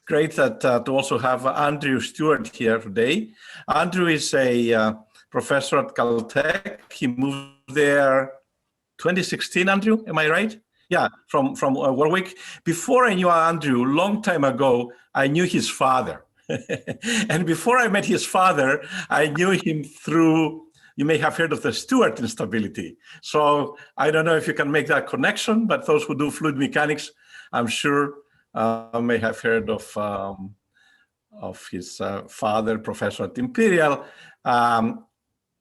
great that to also have Andrew Stuart here today. Andrew is a professor at Caltech. He moved there 2016, Andrew, am I right? Yeah, from Warwick. Before I knew Andrew, long time ago, I knew his father. And before I met his father, I knew him through, you may have heard of the Stuart instability. So I don't know if you can make that connection, but those who do fluid mechanics, I'm sure may have heard of his father, professor at Imperial.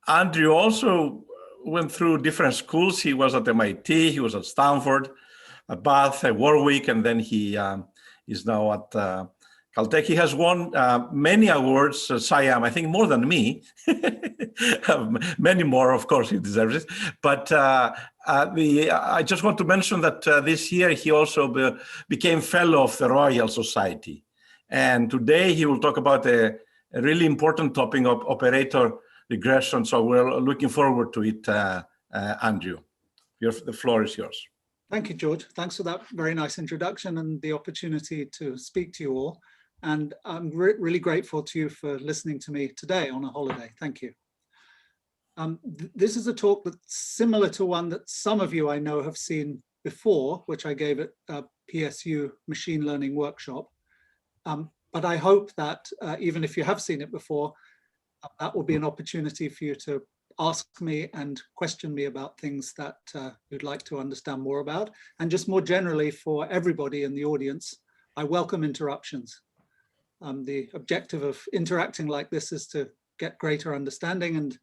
Andrew also went through different schools. He was at MIT, he was at Stanford, at Bath, at Warwick, and then he is now at Caltech. He has won many awards, Siam, I think more than me. Many more, of course, he deserves it. But I just want to mention that this year he also became fellow of the Royal Society. And today he will talk about a really important topic of operator regression. So we're looking forward to it, Andrew. The floor is yours. Thank you, George. Thanks for that very nice introduction and the opportunity to speak to you all. And I'm really grateful to you for listening to me today on a holiday. Thank you. This is a talk that's similar to one that some of you I know have seen before, which I gave at PSU Machine Learning Workshop. But I hope that even if you have seen it before, that will be an opportunity for you to ask me and question me about things that you'd like to understand more about. And just more generally for everybody in the audience, I welcome interruptions. The objective of interacting like this is to get greater understanding, and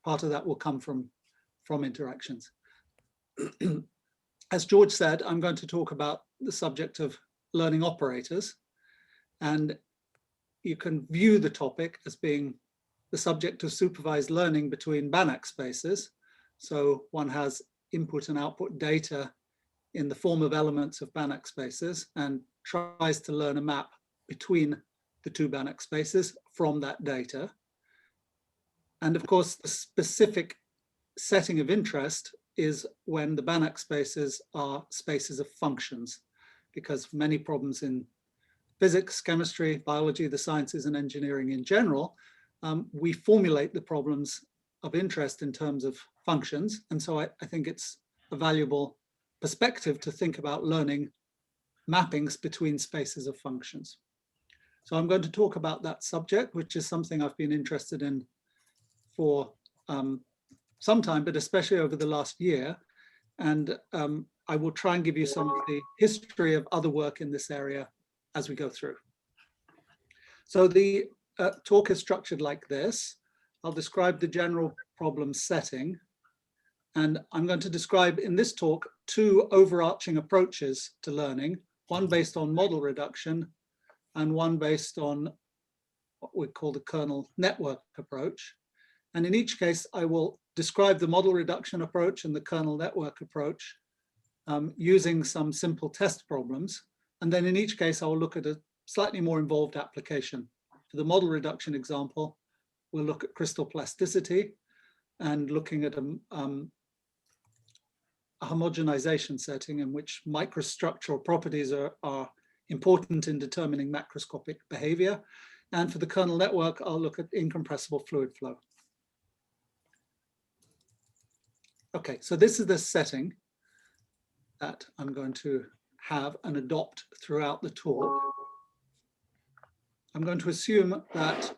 part of that will come from interactions. As George said, I'm going to talk about the subject of learning operators, and you can view the topic as being the subject of supervised learning between Banach spaces. So one has input and output data in the form of elements of Banach spaces and tries to learn a map between the two Banach spaces from that data. And of course, the specific setting of interest is when the Banach spaces are spaces of functions, because many problems in physics, chemistry, biology, the sciences, and engineering in general, we formulate the problems of interest in terms of functions. And so I think it's a valuable perspective to think about learning mappings between spaces of functions. So I'm going to talk about that subject, which is something I've been interested in for some time, but especially over the last year. And I will try and give you some of the history of other work in this area as we go through. So the talk is structured like this. I'll describe the general problem setting, and I'm going to describe in this talk two overarching approaches to learning, one based on model reduction and one based on what we call the kernel network approach. And in each case, I will describe the model reduction approach and the kernel network approach using some simple test problems. And then in each case, I will look at a slightly more involved application. For the model reduction example, we'll look at crystal plasticity and looking at a homogenization setting in which microstructural properties are important in determining macroscopic behavior. And for the kernel network, I'll look at incompressible fluid flow. Okay, so this is the setting that I'm going to have and adopt throughout the talk. I'm going to assume that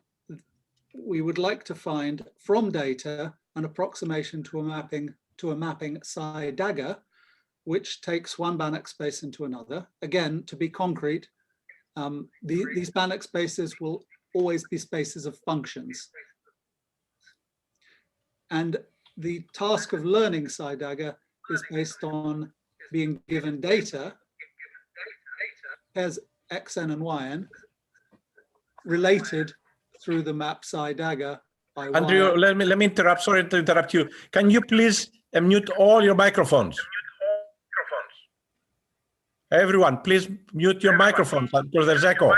we would like to find from data an approximation to a mapping psi dagger, which takes one Banach space into another. Again, to be concrete, these Banach spaces will always be spaces of functions. And the task of learning psi dagger is based on being given data as xn and yn related through the map psi dagger by Andrew, let me interrupt. Sorry to interrupt you. Can you please mute all your microphones? Everyone, please mute your microphones because there's echo.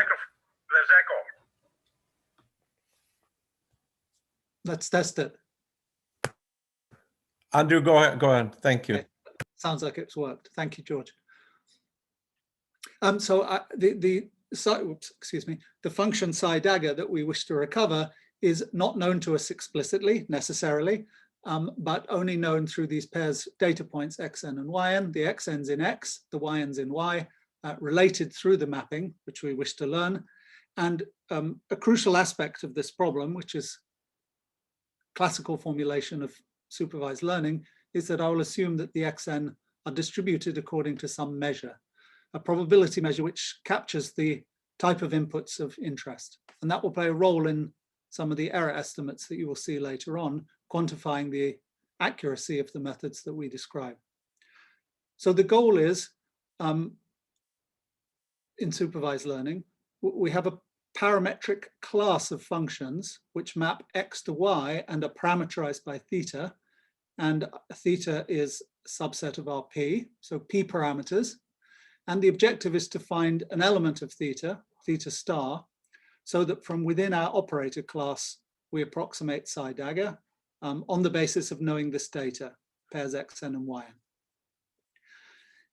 Let's test it. Andrew, go ahead. Thank you. Okay. Sounds like it's worked. Thank you, George. So the the function psi dagger that we wish to recover is not known to us explicitly necessarily, but only known through these pairs data points xn and yn, the xn's in x, theyn's in y, related through the mapping, which we wish to learn. And a crucial aspect of this problem, which is classical formulation of supervised learning, is that I will assume that the xn are distributed according to some measure, a probability measure which captures the type of inputs of interest. And that will play a role in some of the error estimates that you will see later on, quantifying the accuracy of the methods that we describe. So the goal is, in supervised learning, we have a parametric class of functions which map x to y and are parameterized by theta. And theta is a subset of our p, so p parameters. And the objective is to find an element of theta, theta star, so that from within our operator class, we approximate psi dagger on the basis of knowing this data, pairs xn and yn.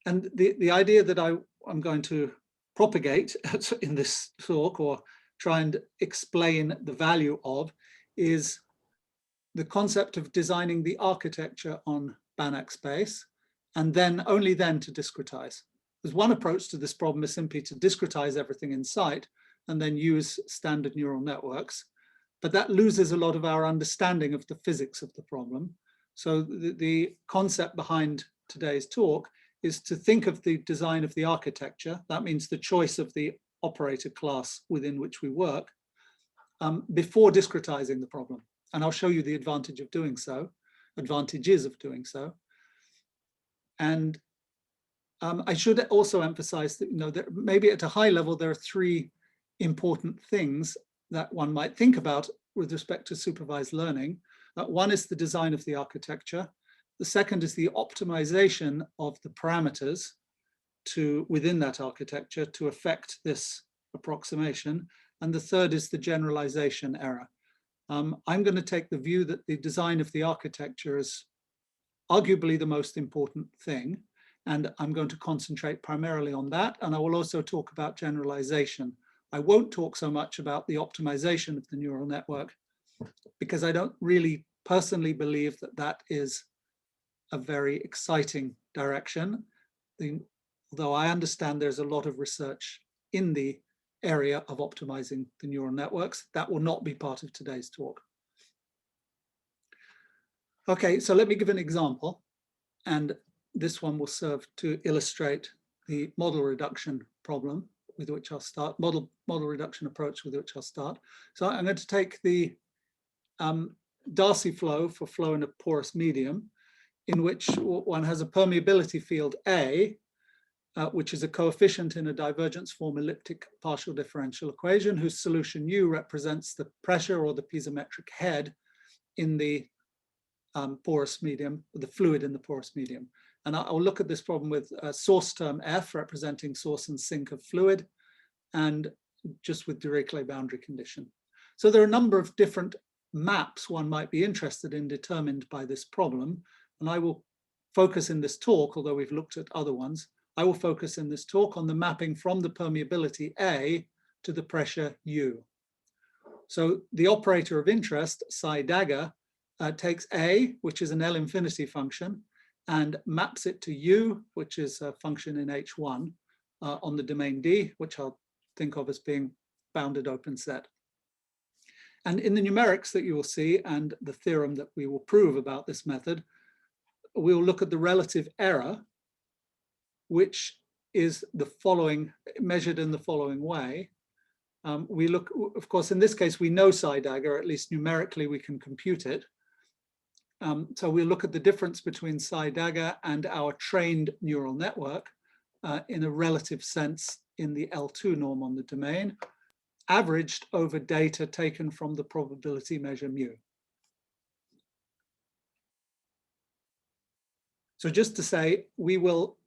And the idea that I'm going to propagate in this talk, or try and explain the value of, is the concept of designing the architecture on Banach space, and then only then to discretize. There's one approach to this problem is simply to discretize everything in sight and then use standard neural networks. But that loses a lot of our understanding of the physics of the problem. So the concept behind today's talk is to think of the design of the architecture. That means the choice of the operator class within which we work before discretizing the problem. And I'll show you the advantage of doing so, advantages of doing so. And I should also emphasize that, that maybe at a high level, there are three important things that one might think about with respect to supervised learning. One is the design of the architecture. The second is the optimization of the parameters within that architecture to affect this approximation. And the third is the generalization error. I'm going to take the view that the design of the architecture is arguably the most important thing. And I'm going to concentrate primarily on that. And I will also talk about generalization. I won't talk so much about the optimization of the neural network, because I don't really personally believe that that is a very exciting direction. Although I understand there's a lot of research in the area of optimizing the neural networks, that will not be part of today's talk. Okay, so let me give an example. And this one will serve to illustrate the model reduction problem with which I'll start, model reduction approach with which I'll start. So I'm going to take the Darcy flow for flow in a porous medium, in which one has a permeability field A, which is a coefficient in a divergence form elliptic partial differential equation, whose solution U represents the pressure or the piezometric head in the porous medium, the fluid in the porous medium. And I'll look at this problem with a source term F representing source and sink of fluid, and just with Dirichlet boundary condition. So there are a number of different maps one might be interested in determined by this problem. And I will focus in this talk, although we've looked at other ones, I will focus in this talk on the mapping from the permeability A to the pressure U. So the operator of interest, psi dagger, takes A, which is an L infinity function, and maps it to U, which is a function in H1 on the domain D, which I'll think of as being bounded open set. And in the numerics that you will see, and the theorem that we will prove about this method, we will look at the relative error, which is the following, measured in the following way. We look, of course, in this case, we know psi dagger, at least numerically we can compute it. So we'll look at the difference between psi dagger and our trained neural network in a relative sense in the L2 norm on the domain, averaged over data taken from the probability measure mu. So just to say, we will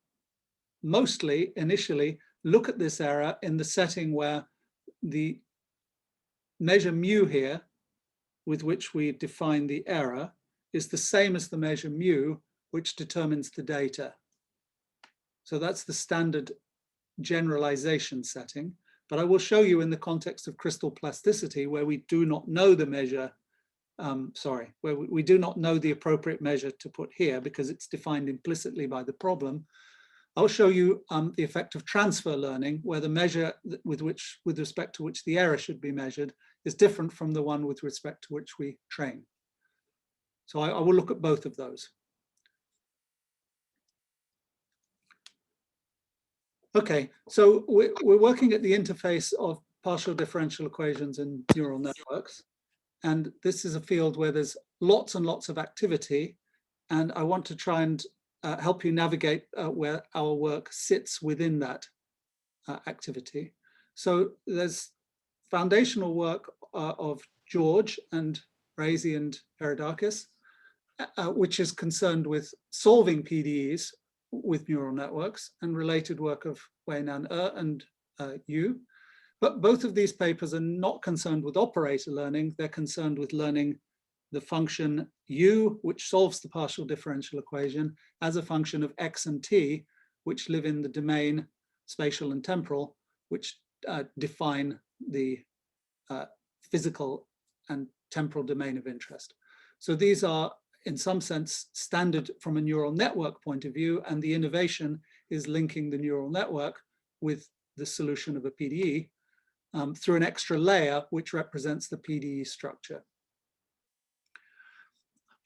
mostly initially look at this error in the setting where the measure mu here, with which we define the error, is the same as the measure mu, which determines the data. So that's the standard generalization setting. But I will show you in the context of crystal plasticity, where we do not know the measure, where we do not know the appropriate measure to put here because it's defined implicitly by the problem. I'll show you the effect of transfer learning, where the measure with respect to which the error should be measured is different from the one with respect to which we train. So I will look at both of those. Okay, so we're working at the interface of partial differential equations and neural networks. And this is a field where there's lots and lots of activity. And I want to try and help you navigate where our work sits within that activity. So there's foundational work of George and Raisi and Herodakis, which is concerned with solving PDEs with neural networks, and related work of Weinan and Yu. But both of these papers are not concerned with operator learning. They're concerned with learning the function U, which solves the partial differential equation, as a function of x and t, which live in the domain spatial and temporal, which define the physical and temporal domain of interest. So these are, in some sense, standard from a neural network point of view, and the innovation is linking the neural network with the solution of a PDE through an extra layer which represents the PDE structure.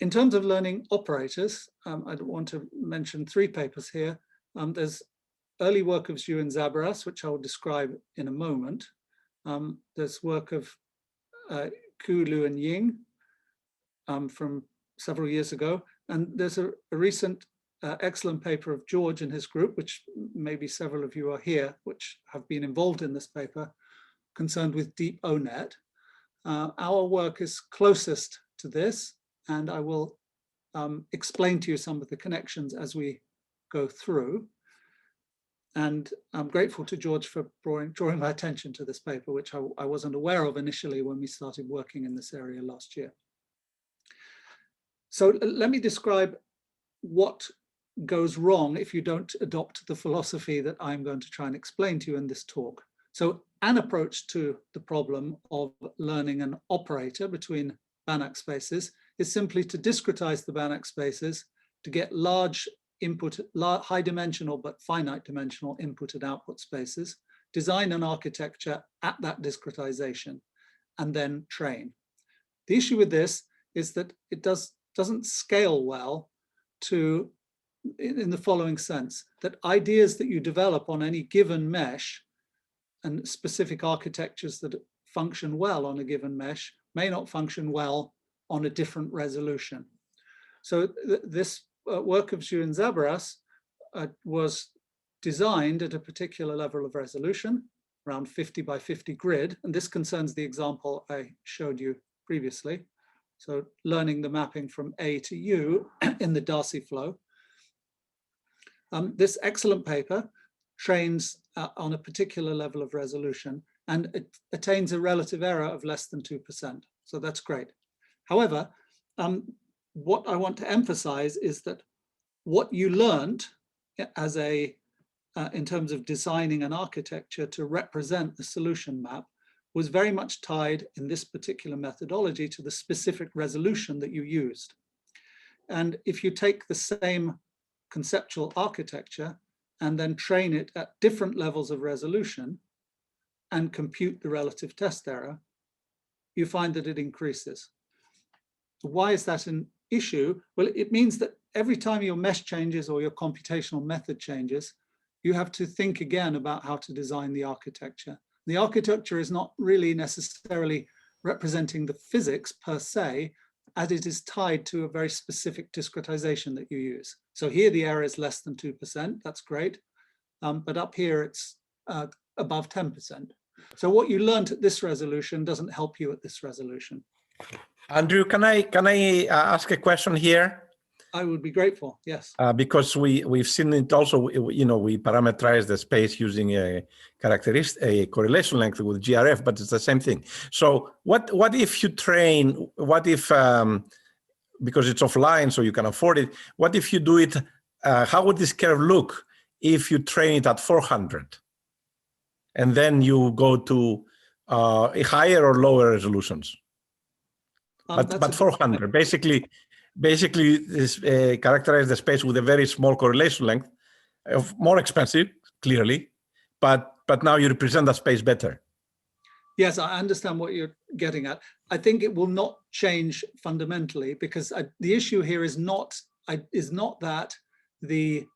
In terms of learning operators, I want to mention 3 papers here. There's early work of Zhu and Zabaras, which I will describe in a moment. There's work of Ku, Liu, and Ying from several years ago. And there's a recent excellent paper of George and his group, which maybe several of you are here, which have been involved in this paper, concerned with deep ONet. Our work is closest to this, and I will explain to you some of the connections as we go through. And I'm grateful to George for drawing my attention to this paper, which I wasn't aware of initially when we started working in this area last year. So let me describe what goes wrong if you don't adopt the philosophy that I'm going to try and explain to you in this talk. So an approach to the problem of learning an operator between Banach spaces is simply to discretize the Banach spaces to get large input, high dimensional but finite dimensional input and output spaces, design an architecture at that discretization, and then train. The issue with this is that it doesn't scale well to, in the following sense, that ideas that you develop on any given mesh and specific architectures that function well on a given mesh may not function well on a different resolution. So this work of Zhu and Zabaras was designed at a particular level of resolution, around 50 by 50 grid, and this concerns the example I showed you previously. So learning the mapping from A to U in the Darcy flow. This excellent paper trains on a particular level of resolution, and it attains a relative error of less than 2%. So that's great. However, what I want to emphasize is that what you learned as in terms of designing an architecture to represent the solution map was very much tied in this particular methodology to the specific resolution that you used. And if you take the same conceptual architecture and then train it at different levels of resolution and compute the relative test error, you find that it increases. Why is that an issue? Well, it means that every time your mesh changes or your computational method changes, you have to think again about how to design the architecture. The architecture is not really necessarily representing the physics per se, as it is tied to a very specific discretization that you use. So here the error is less than 2%, that's great. But up here it's above 10%. So what you learned at this resolution doesn't help you at this resolution. Andrew, can I ask a question here? I would be grateful, yes. Because we've seen it also, you know, we parameterize the space using a correlation length with GRF, but it's the same thing. So what if you train, what if, because it's offline, so you can afford it, what if you do it, how would this curve look if you train it at 400? and then you go to higher or lower resolutions. But 400, basically this characterize the space with a very small correlation length, more expensive, clearly, but now you represent the space better. Yes, I understand what you're getting at. I think it will not change fundamentally, because the issue here is not that the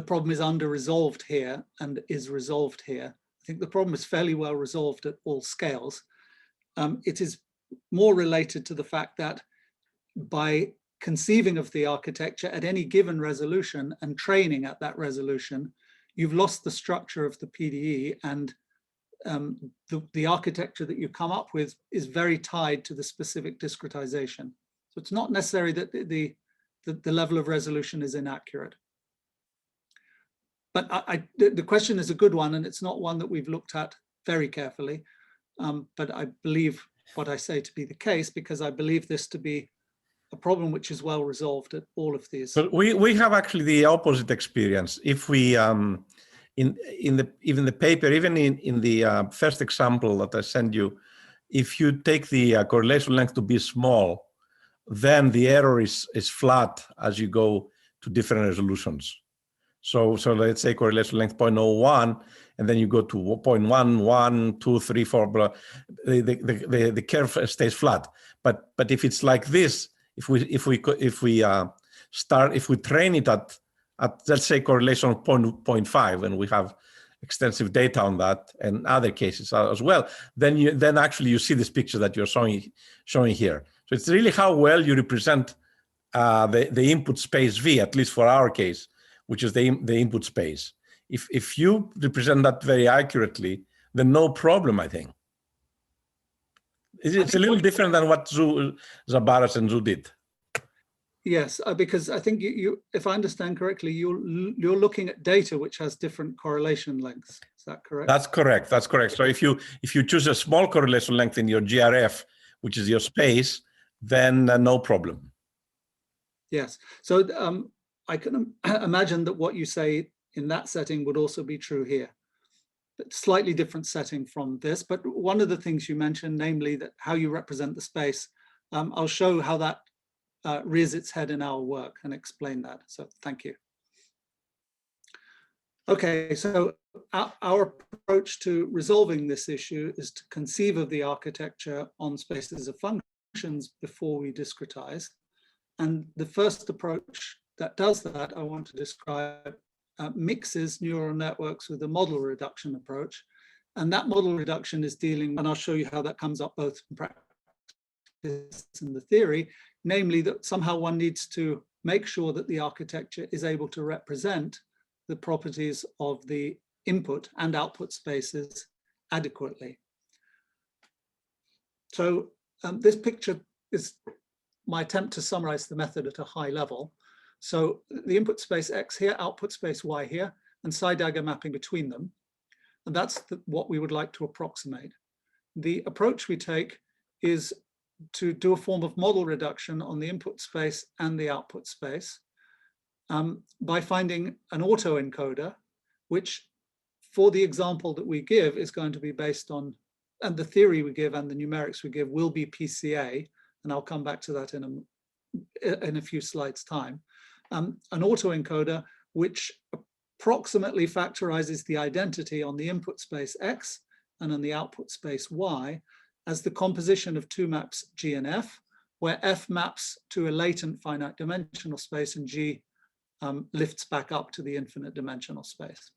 problem is under resolved here and is resolved here. I think the problem is fairly well resolved at all scales. It is more related to the fact that by conceiving of the architecture at any given resolution and training at that resolution, you've lost the structure of the PDE, and the architecture that you come up with is very tied to the specific discretization. So it's not necessary that the level of resolution is inaccurate. But the question is a good one, and it's not one that we've looked at very carefully. But I believe what I say to be the case, because I believe this to be a problem which is well resolved at all of these. But we have actually the opposite experience. If we in the paper, even in the first example that I sent you, if you take the correlation length to be small, then the error is flat as you go to different resolutions. So let's say correlation length 0.01, and then you go to 0.1, 1, 2, 3, 4, blah, the curve stays flat. But if it's like this, if we train it at let's say correlation of 0.5, and we have extensive data on that and other cases as well, then actually you see this picture that you're showing here. So it's really how well you represent the input space V, at least for our case, which is the input space. If you represent that very accurately, then no problem, I think. It's a little different than what Zabaras and Zhu did. Yes, because I think you, if I understand correctly, you're looking at data which has different correlation lengths. Is that correct? That's correct. That's correct. So if you choose a small correlation length in your GRF, which is your space, then no problem. Yes. So I can imagine that what you say in that setting would also be true here. But slightly different setting from this. But one of the things you mentioned, namely that how you represent the space, I'll show how that rears its head in our work and explain that. So thank you. Okay, so our approach to resolving this issue is to conceive of the architecture on spaces of functions before we discretize. And the first approach that does that, I want to describe, mixes neural networks with a model reduction approach. And that model reduction is dealing, and I'll show you how that comes up both in practice and the theory, namely that somehow one needs to make sure that the architecture is able to represent the properties of the input and output spaces adequately. So this picture is my attempt to summarize the method at a high level. So the input space X here, output space Y here, and psi dagger mapping between them. And that's what we would like to approximate. The approach we take is to do a form of model reduction on the input space and the output space by finding an autoencoder, which for the example that we give is going to be based on, and the theory we give and the numerics we give will be PCA, and I'll come back to that in a few slides' time. An autoencoder which approximately factorizes the identity on the input space X and on the output space Y as the composition of two maps G and F, where F maps to a latent finite dimensional space and G lifts back up to the infinite dimensional space.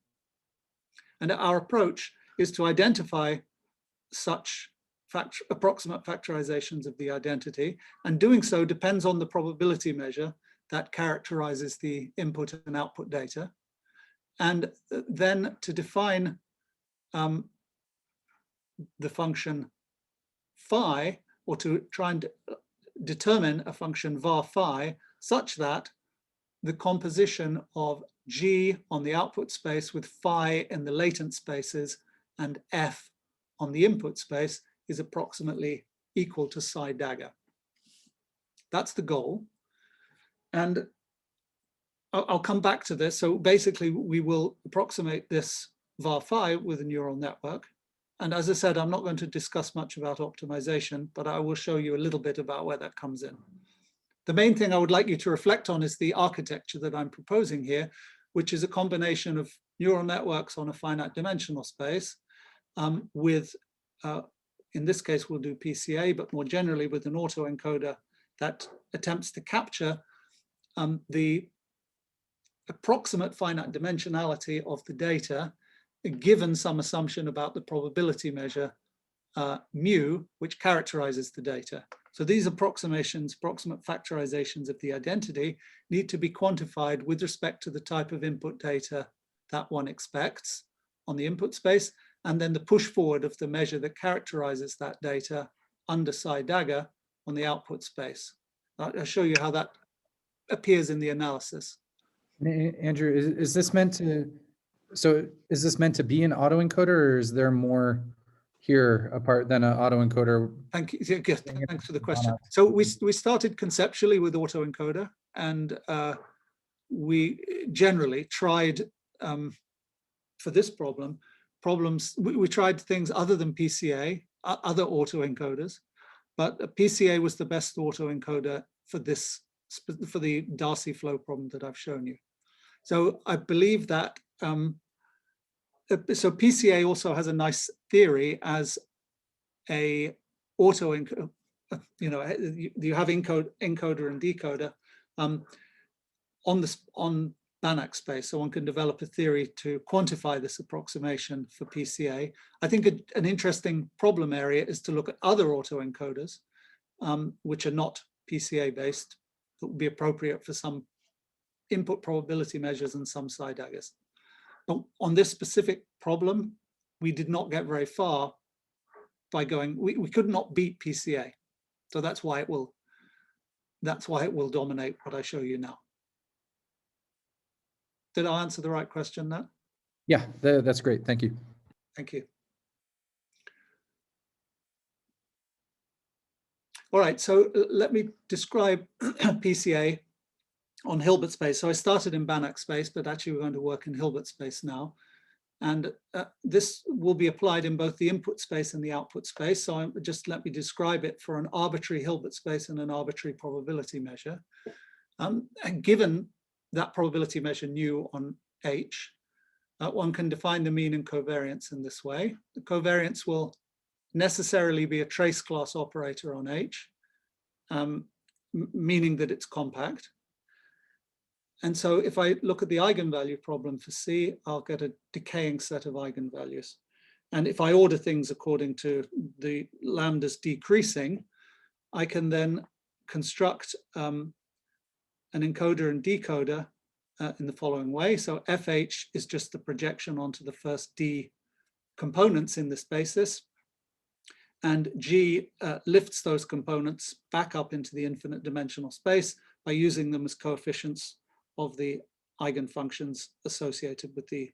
And our approach is to identify such approximate factorizations of the identity, and doing so depends on the probability measure that characterizes the input and output data. And then to define the function phi, or to try and determine a function var phi such that the composition of G on the output space with phi in the latent spaces and F on the input space is approximately equal to psi dagger. That's the goal. And I'll come back to this. So basically we will approximate this var5 with a neural network. And as I said, I'm not going to discuss much about optimization, but I will show you a little bit about where that comes in. The main thing I would like you to reflect on is the architecture that I'm proposing here, which is a combination of neural networks on a finite dimensional space with, in this case, we'll do PCA, but more generally with an autoencoder that attempts to capture the approximate finite dimensionality of the data, given some assumption about the probability measure mu, which characterizes the data. So these approximations, approximate factorizations of the identity need to be quantified with respect to the type of input data that one expects on the input space, and then the push forward of the measure that characterizes that data under psi dagger on the output space. I'll show you how that appears in the analysis. Andrew, is this meant to, so is this meant to be an autoencoder, or is there more here apart than an autoencoder? Thank you. Yes, thanks for the question. So we started conceptually with autoencoder, and we generally tried for this problems, we tried things other than PCA, other autoencoders, but PCA was the best autoencoder for this, for the Darcy flow problem that I've shown you. So I believe that, so PCA also has a nice theory as a autoencoder, you know, you have encoder and decoder on Banach space, so one can develop a theory to quantify this approximation for PCA. I think an interesting problem area is to look at other autoencoders, which are not PCA based, that would be appropriate for some input probability measures and some psi daggers. But on this specific problem, we did not get very far by going, we could not beat PCA. So that's why it will dominate what I show you now. Did I answer the right question there? Yeah, that's great. Thank you. Thank you. All right, so let me describe PCA on Hilbert space. So I started in Banach space, but actually we're going to work in Hilbert space now. And this will be applied in both the input space and the output space. So just let me describe it for an arbitrary Hilbert space and an arbitrary probability measure. And given that probability measure nu on H, one can define the mean and covariance in this way. The covariance will necessarily be a trace class operator on H, meaning that it's compact. And so if I look at the eigenvalue problem for C, I'll get a decaying set of eigenvalues. And if I order things according to the lambdas decreasing, I can then construct an encoder and decoder in the following way. So FH is just the projection onto the first D components in this basis. And G lifts those components back up into the infinite dimensional space by using them as coefficients of the eigenfunctions associated with the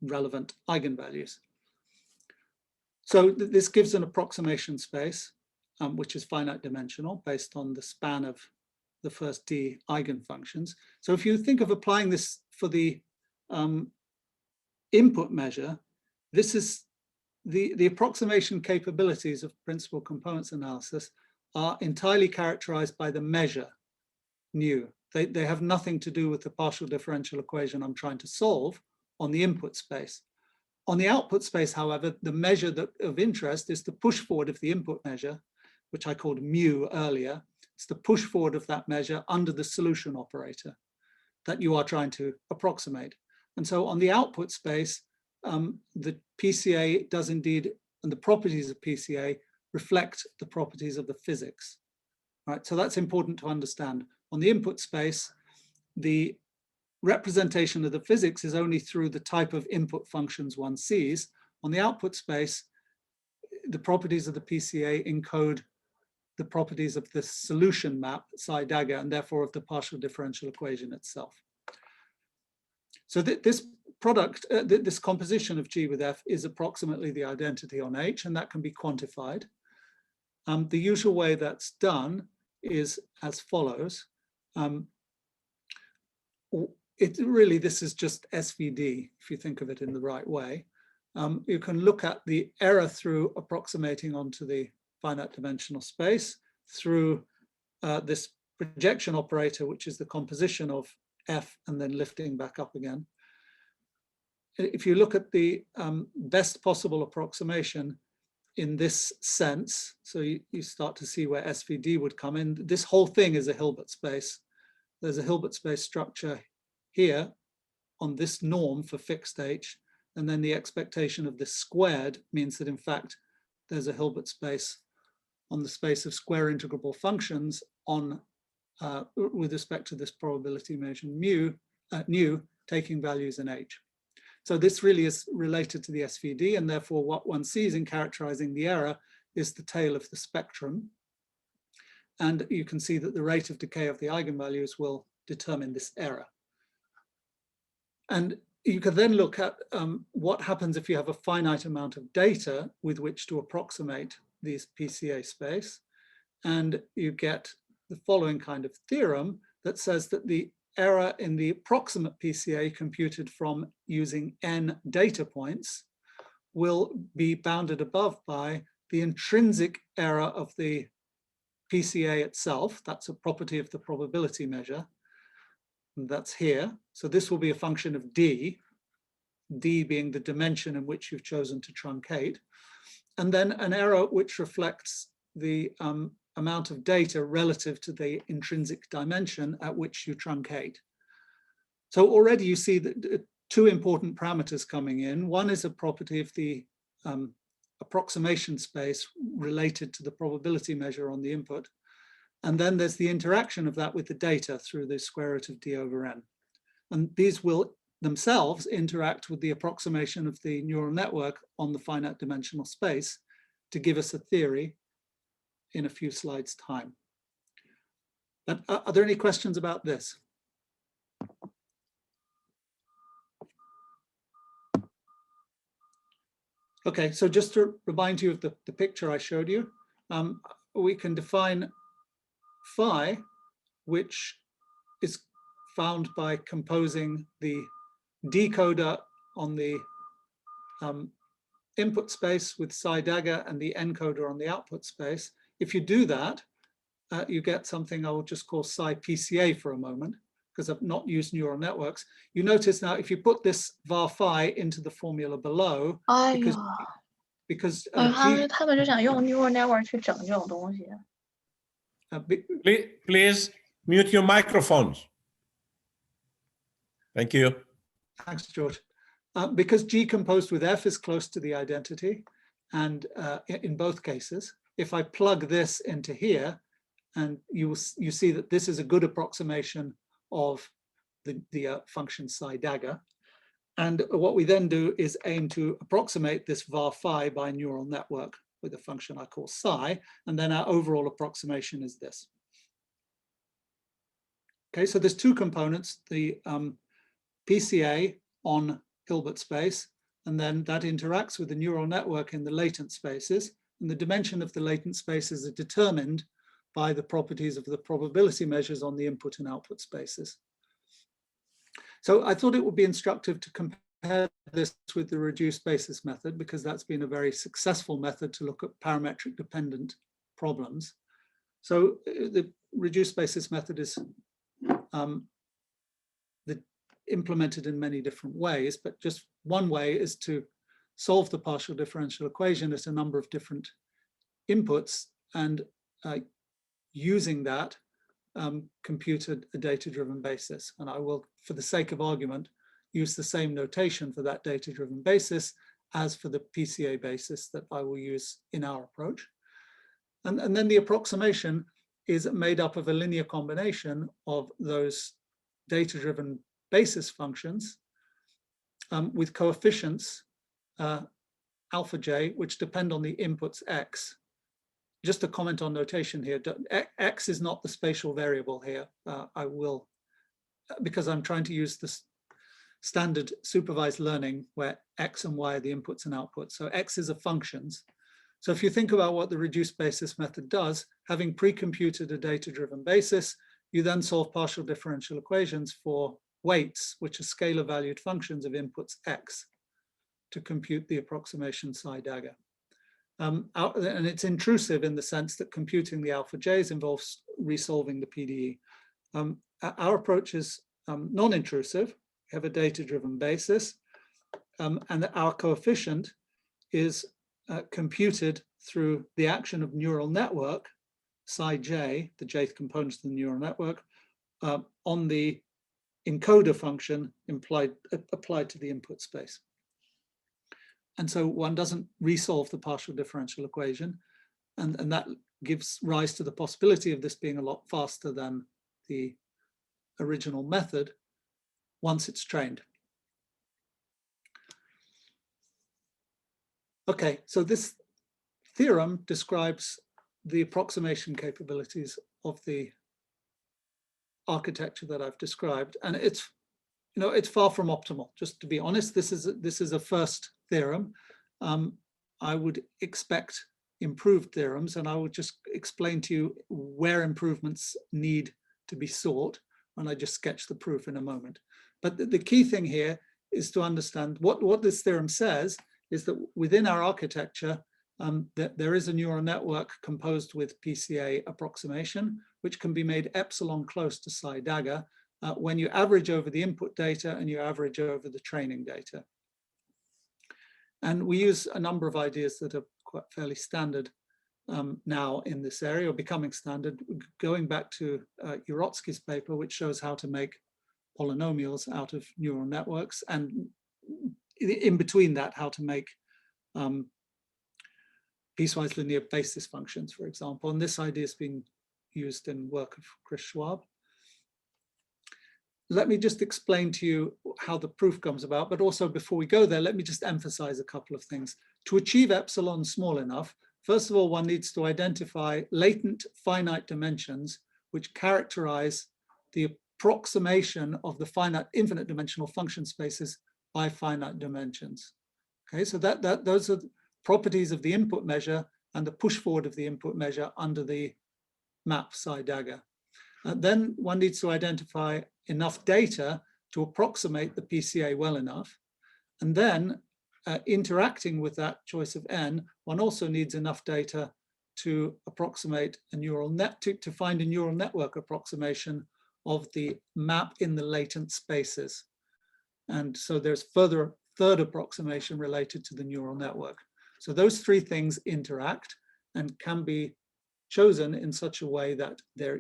relevant eigenvalues. So this gives an approximation space, which is finite dimensional based on the span of the first D eigenfunctions. So if you think of applying this for the input measure, this is the approximation capabilities of principal components analysis are entirely characterized by the measure nu. They have nothing to do with the partial differential equation I'm trying to solve on the input space. On the output space, however, the measure of interest is the push forward of the input measure, which I called mu earlier. It's the push forward of that measure under the solution operator that you are trying to approximate. And so on the output space, the PCA does indeed, and the properties of PCA reflect the properties of the physics. Right, so that's important to understand. On the input space, the representation of the physics is only through the type of input functions one sees. On the output space, the properties of the PCA encode the properties of the solution map, psi dagger, and therefore of the partial differential equation itself. So this product, this composition of G with F is approximately the identity on H, and that can be quantified. The usual way that's done is as follows. this is just SVD, if you think of it in the right way. You can look at the error through approximating onto the finite dimensional space through this projection operator, which is the composition of F and then lifting back up again. If you look at the best possible approximation in this sense, so you start to see where SVD would come in. This whole thing is a Hilbert space. There's a Hilbert space structure here on this norm for fixed H, and then the expectation of this squared means that in fact there's a Hilbert space on the space of square integrable functions on with respect to this probability measure nu taking values in H. So this really is related to the SVD, and therefore what one sees in characterizing the error is the tail of the spectrum. And you can see that the rate of decay of the eigenvalues will determine this error. And you can then look at what happens if you have a finite amount of data with which to approximate these PCA space. And you get the following kind of theorem that says that the error in the approximate PCA computed from using n data points will be bounded above by the intrinsic error of the PCA itself. That's a property of the probability measure. And that's here. So this will be a function of d being the dimension in which you've chosen to truncate. And then an error which reflects the amount of data relative to the intrinsic dimension at which you truncate. So already you see that two important parameters coming in. One is a property of the approximation space related to the probability measure on the input. And then there's the interaction of that with the data through the square root of d over n. And these will themselves interact with the approximation of the neural network on the finite dimensional space to give us a theory in a few slides' time. But are there any questions about this? Okay, so just to remind you of the picture I showed you, we can define phi, which is found by composing the decoder on the input space with psi dagger and the encoder on the output space. If you do that, you get something I will just call psi PCA for a moment, because I've not used neural networks. You notice now, if you put this var phi into the formula below, because他们就想用 neural network 去整这种东西。Please mute your microphones. Thank you. Thanks, Stuart. Because G composed with F is close to the identity, and in both cases, if I plug this into here, and you see that this is a good approximation of the function psi dagger. And what we then do is aim to approximate this var phi by neural network with a function I call psi, and then our overall approximation is this. Okay, so there's two components, the PCA on Hilbert space, and then that interacts with the neural network in the latent spaces, and the dimension of the latent spaces are determined by the properties of the probability measures on the input and output spaces. So I thought it would be instructive to compare this with the reduced basis method, because that's been a very successful method to look at parametric dependent problems. So the reduced basis method is implemented in many different ways, but just one way is to solve the partial differential equation at a number of different inputs, and using that computed a data-driven basis. And I will, for the sake of argument, use the same notation for that data-driven basis as for the PCA basis that I will use in our approach. And then the approximation is made up of a linear combination of those data-driven basis functions with coefficients alpha j, which depend on the inputs x. Just a comment on notation here, x is not the spatial variable here. I will, because I'm trying to use this standard supervised learning where x and y are the inputs and outputs. So x is a functions. So if you think about what the reduced basis method does, having pre-computed a data-driven basis, you then solve partial differential equations for weights, which are scalar valued functions of inputs x, to compute the approximation psi dagger. And it's intrusive in the sense that computing the alpha j's involves resolving the PDE. Our approach is non-intrusive. We have a data-driven basis, and our coefficient is computed through the action of neural network, psi j, the jth component of the neural network, on the encoder function applied to the input space. And so one doesn't resolve the partial differential equation, and that gives rise to the possibility of this being a lot faster than the original method once it's trained. Okay, so this theorem describes the approximation capabilities of the architecture that I've described, and it's far from optimal. Just to be honest, this is a first theorem. I would expect improved theorems, and I would just explain to you where improvements need to be sought when I just sketch the proof in a moment. But the key thing here is to understand what this theorem says is that within our architecture, that there is a neural network composed with PCA approximation, which can be made epsilon close to psi dagger when you average over the input data and you average over the training data. And we use a number of ideas that are quite fairly standard now in this area, or becoming standard, going back to Urotsky's paper, which shows how to make polynomials out of neural networks, and in between that, how to make piecewise linear basis functions, for example. And this idea is being used in work of Chris Schwab. Let me just explain to you how the proof comes about, but also before we go there, let me just emphasize a couple of things. To achieve epsilon small enough, first of all, one needs to identify latent finite dimensions which characterize the approximation of the finite infinite dimensional function spaces by finite dimensions. Okay, so those are properties of the input measure and the push forward of the input measure under the map psi dagger. Then one needs to identify enough data to approximate the PCA well enough. And then interacting with that choice of n, one also needs enough data to approximate a neural net, to find a neural network approximation of the map in the latent spaces. And so there's third approximation related to the neural network. So those three things interact and can be chosen in such a way that there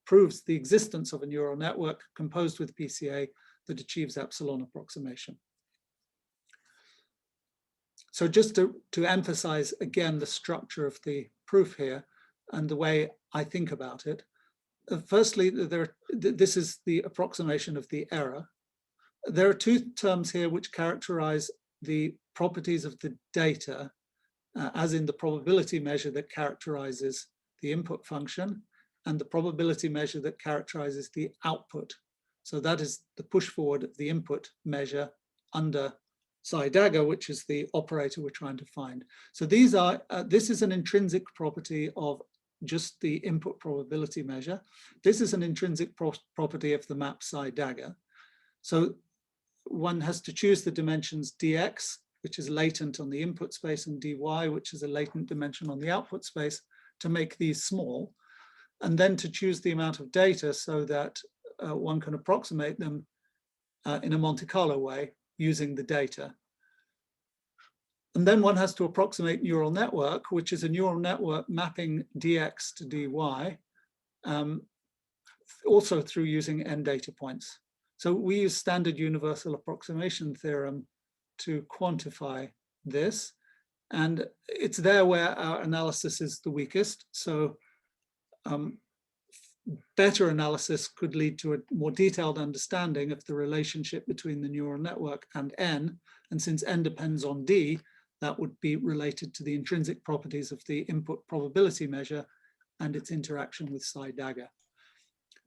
proves the existence of a neural network composed with PCA that achieves epsilon approximation. So just to emphasize again the structure of the proof here and the way I think about it. Firstly, this is the approximation of the error. There are two terms here which characterize the properties of the data, as in the probability measure that characterizes the input function, and the probability measure that characterizes the output. So that is the push forward of the input measure under psi dagger, which is the operator we're trying to find. So these are, this is an intrinsic property of just the input probability measure. This is an intrinsic property of the map psi dagger. So one has to choose the dimensions dx, which is latent on the input space, and dy, which is a latent dimension on the output space, to make these small. And then to choose the amount of data so that one can approximate them in a Monte Carlo way using the data. And then one has to approximate neural network, which is a neural network mapping dx to dy, also through using n data points. So we use standard universal approximation theorem to quantify this. And it's there where our analysis is the weakest. So better analysis could lead to a more detailed understanding of the relationship between the neural network and n. And since n depends on d, that would be related to the intrinsic properties of the input probability measure and its interaction with psi dagger.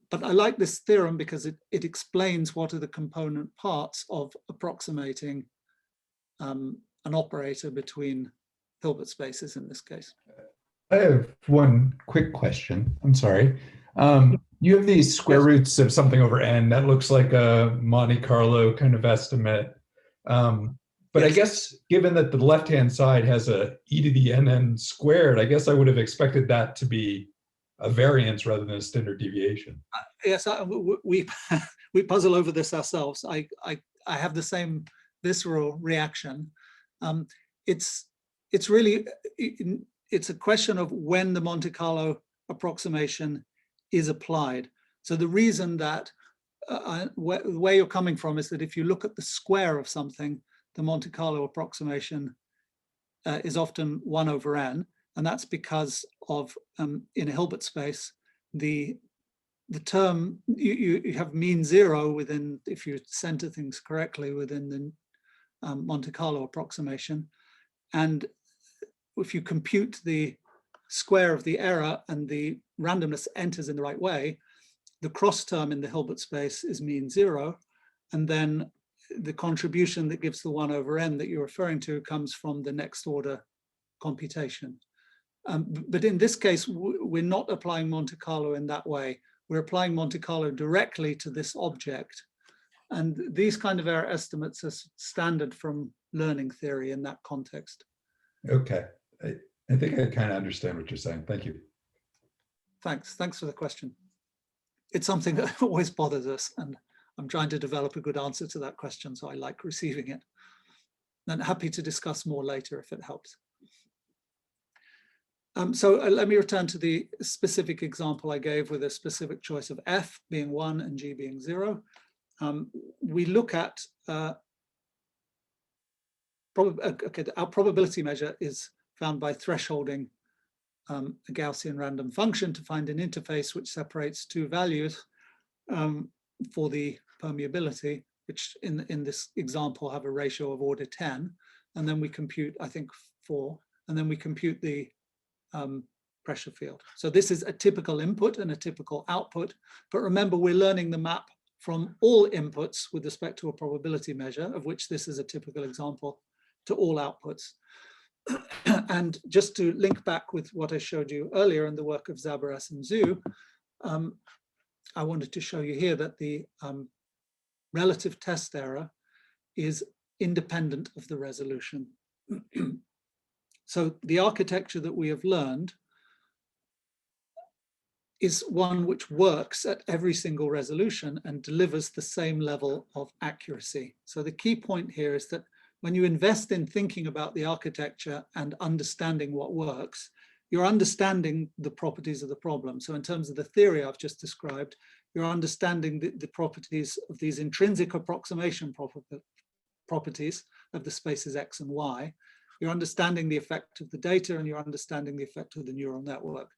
But I like this theorem because it explains what are the component parts of approximating an operator between Hilbert spaces in this case. I have one quick question. I'm sorry. You have these square roots of something over n. That looks like a Monte Carlo kind of estimate. But I guess given that the left-hand side has a e to the nn squared, I guess I would have expected that to be a variance rather than a standard deviation. Yes, we puzzle over this ourselves. I have the same visceral reaction. It's really it's a question of when the Monte Carlo approximation is applied. So the reason that where you're coming from is that if you look at the square of something, the Monte Carlo approximation is often 1 over n, and that's because of in a Hilbert space the term you have mean zero within, if you center things correctly within the Monte Carlo approximation, and if you compute the square of the error and the randomness enters in the right way, the cross term in the Hilbert space is mean zero, and then the contribution that gives the 1 over n that you're referring to comes from the next order computation. But in this case, we're not applying Monte Carlo in that way. We're applying Monte Carlo directly to this object. And these kind of error estimates are standard from learning theory in that context. Okay, I think I kind of understand what you're saying. Thank you. Thanks for the question. It's something that always bothers us, and I'm trying to develop a good answer to that question, so I like receiving it. And happy to discuss more later if it helps. So let me return to the specific example I gave with a specific choice of f being 1 and g being 0. We look at, our probability measure is found by thresholding a Gaussian random function to find an interface which separates two values for the permeability, which in this example have a ratio of order 10. And then we compute, I think, 4, and then we compute the pressure field. So this is a typical input and a typical output. But remember, we're learning the map from all inputs with respect to a probability measure, of which this is a typical example, to all outputs. And just to link back with what I showed you earlier in the work of Zabaras and Zhu, I wanted to show you here that the relative test error is independent of the resolution. So the architecture that we have learned is one which works at every single resolution and delivers the same level of accuracy. So the key point here is that when you invest in thinking about the architecture and understanding what works, you're understanding the properties of the problem. So in terms of the theory I've just described, you're understanding the properties of these intrinsic approximation properties of the spaces X and Y. You're understanding the effect of the data, and you're understanding the effect of the neural network.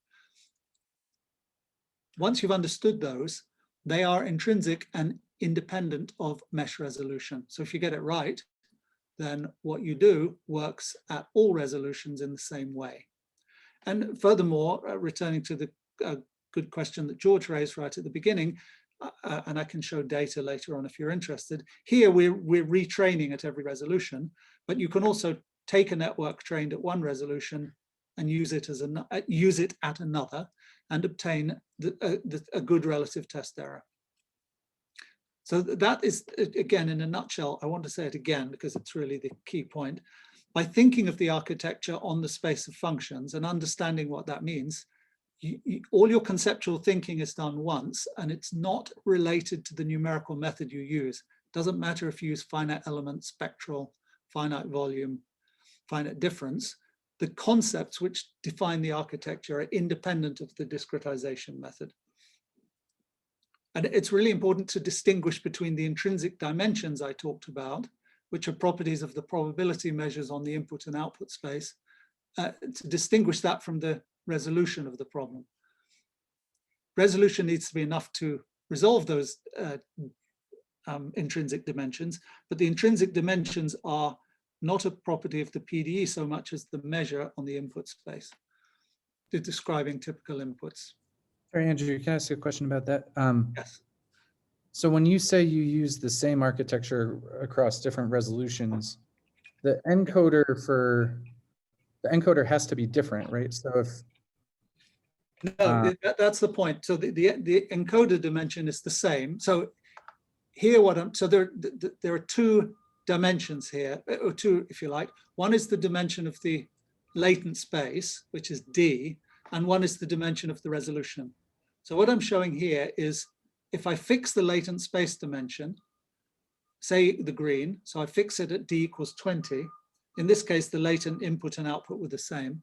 Once you've understood those, they are intrinsic and independent of mesh resolution. So if you get it right, then what you do works at all resolutions in the same way. And furthermore, returning to the good question that George raised right at the beginning, and I can show data later on if you're interested. Here we're retraining at every resolution, but you can also take a network trained at one resolution and use it at another and obtain a good relative test error. So that is, again, in a nutshell, I want to say it again because it's really the key point. By thinking of the architecture on the space of functions and understanding what that means, all your conceptual thinking is done once, and it's not related to the numerical method you use. It doesn't matter if you use finite element, spectral, finite volume, finite difference. The concepts which define the architecture are independent of the discretization method. And it's really important to distinguish between the intrinsic dimensions I talked about, which are properties of the probability measures on the input and output space, to distinguish that from the resolution of the problem. Resolution needs to be enough to resolve those intrinsic dimensions, but the intrinsic dimensions are not a property of the PDE so much as the measure on the input space, to describing typical inputs. Sorry, Andrew, can I ask you a question about that? Yes. So when you say you use the same architecture across different resolutions, the encoder has to be different, right? So No, that's the point. So the encoder dimension is the same. So here there are two dimensions here, or two, if you like. One is the dimension of the latent space, which is D, and one is the dimension of the resolution. So what I'm showing here is if I fix the latent space dimension, say the green, so I fix it at D equals 20. In this case, the latent input and output were the same.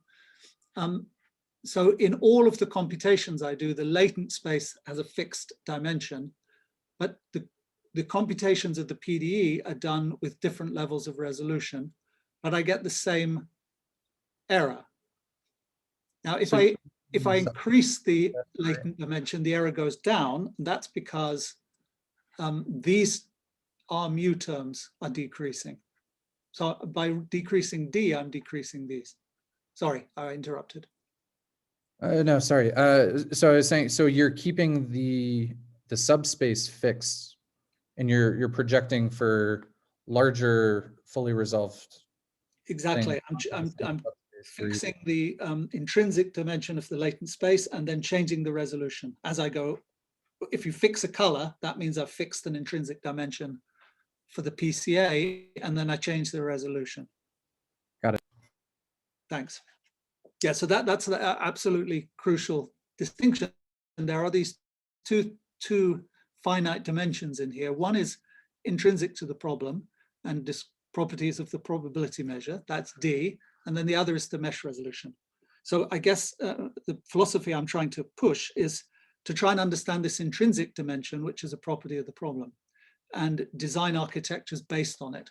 So in all of the computations I do, the latent space has a fixed dimension, but the computations of the PDE are done with different levels of resolution, but I get the same error. Now, if I increase the latent dimension, the error goes down. That's because these R mu terms are decreasing. So by decreasing D, I'm decreasing these. Sorry, I interrupted. No, sorry. So I was saying, so you're keeping the subspace fixed, and you're projecting for larger, fully resolved. Exactly. I'm fixing the intrinsic dimension of the latent space and then changing the resolution as I go. If you fix a color, that means I've fixed an intrinsic dimension for the PCA, and then I change the resolution. Got it. Thanks. Yeah, so that's the absolutely crucial distinction. And there are these two finite dimensions in here. One is intrinsic to the problem and properties of the probability measure, that's D, and then the other is the mesh resolution. So I guess the philosophy I'm trying to push is to try and understand this intrinsic dimension, which is a property of the problem, and design architectures based on it,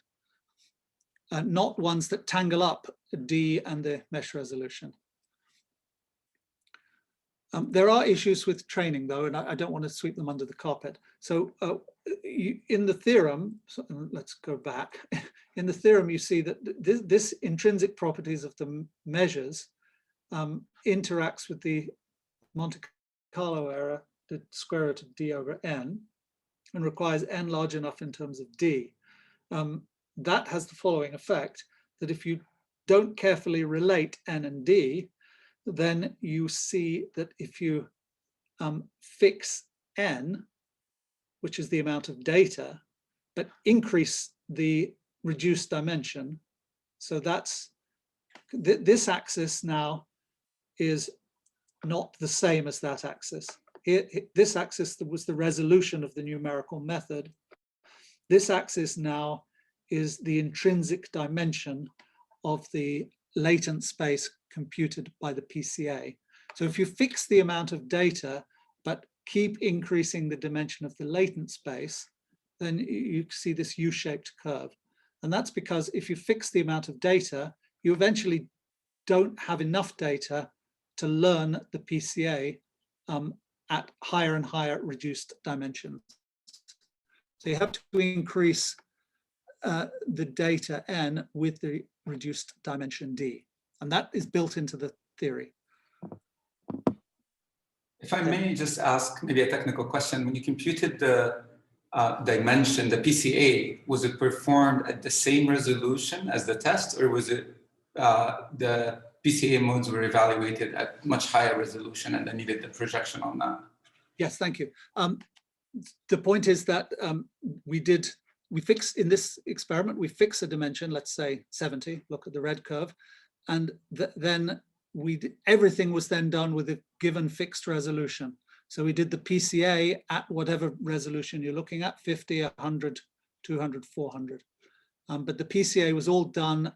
not ones that tangle up D and the mesh resolution. There are issues with training, though, and I don't want to sweep them under the carpet. So in the theorem, so let's go back. In the theorem, you see that this intrinsic properties of the measures interacts with the Monte Carlo error, the square root of D over N, and requires N large enough in terms of D. That has the following effect, that if you don't carefully relate N and D, then you see that if you fix N, which is the amount of data, but increase the reduced dimension, so that's, this axis now is not the same as that axis. This axis was the resolution of the numerical method. This axis now is the intrinsic dimension of the latent space computed by the PCA. So if you fix the amount of data, but keep increasing the dimension of the latent space, then you see this U-shaped curve. And that's because if you fix the amount of data, you eventually don't have enough data to learn the PCA at higher and higher reduced dimensions. So you have to increase the data N with the reduced dimension D. And that is built into the theory. If I may just ask maybe a technical question, when you computed the dimension, the PCA, was it performed at the same resolution as the test, or was it the PCA modes were evaluated at much higher resolution and then needed the projection on that? Yes, thank you. The point is that we fixed in this experiment, we fix a dimension, let's say 70, look at the red curve, and then everything was then done with a given fixed resolution. So we did the PCA at whatever resolution you're looking at, 50, 100, 200, 400. But the PCA was all done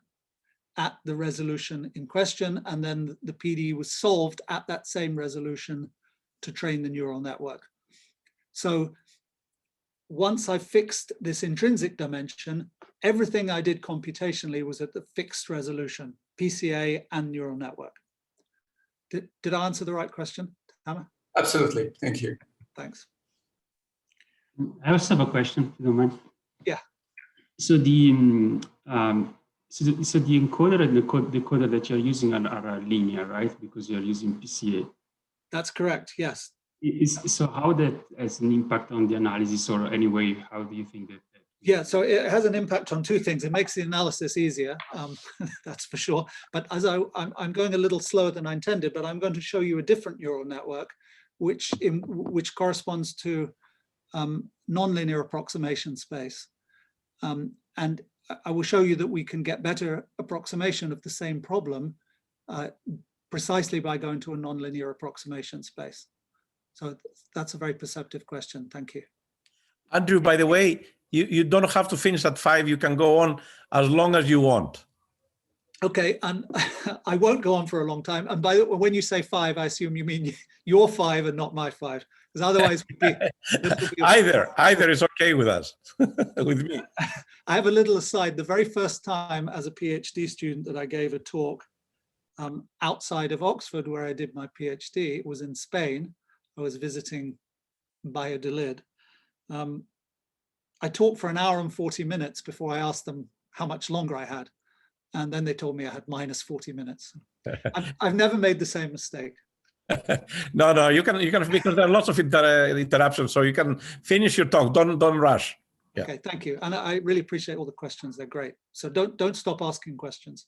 at the resolution in question, and then the PD was solved at that same resolution to train the neural network. So once I fixed this intrinsic dimension, everything I did computationally was at the fixed resolution, PCA and neural network. Did I answer the right question, Tama? Absolutely, thank you. Thanks. I also have a question, if you don't mind. Yeah. So the encoder and the decoder that you're using are linear, right? Because you're using PCA. That's correct, yes. So how that has an impact on the analysis, or anyway, how do you think that Yeah, so it has an impact on two things. It makes the analysis easier, that's for sure. But as I'm going a little slower than I intended, but I'm going to show you a different neural network, which corresponds to nonlinear approximation space. And I will show you that we can get better approximation of the same problem precisely by going to a nonlinear approximation space. So that's a very perceptive question. Thank you. Andrew, by the way, you don't have to finish at 5. You can go on as long as you want. Okay, and I won't go on for a long time. And by the way, when you say 5, I assume you mean your 5 and not my 5, because otherwise this would be either is okay with us, with me. I have a little aside. The very first time as a PhD student that I gave a talk outside of Oxford, where I did my PhD, it was in Spain. I was visiting Valladolid. I talked for an hour and 40 minutes before I asked them how much longer I had. And then they told me I had minus 40 minutes. I've never made the same mistake. No, you can because there are lots of interruptions, so you can finish your talk. Don't rush. Yeah. Okay, thank you. And I really appreciate all the questions. They're great. So don't stop asking questions.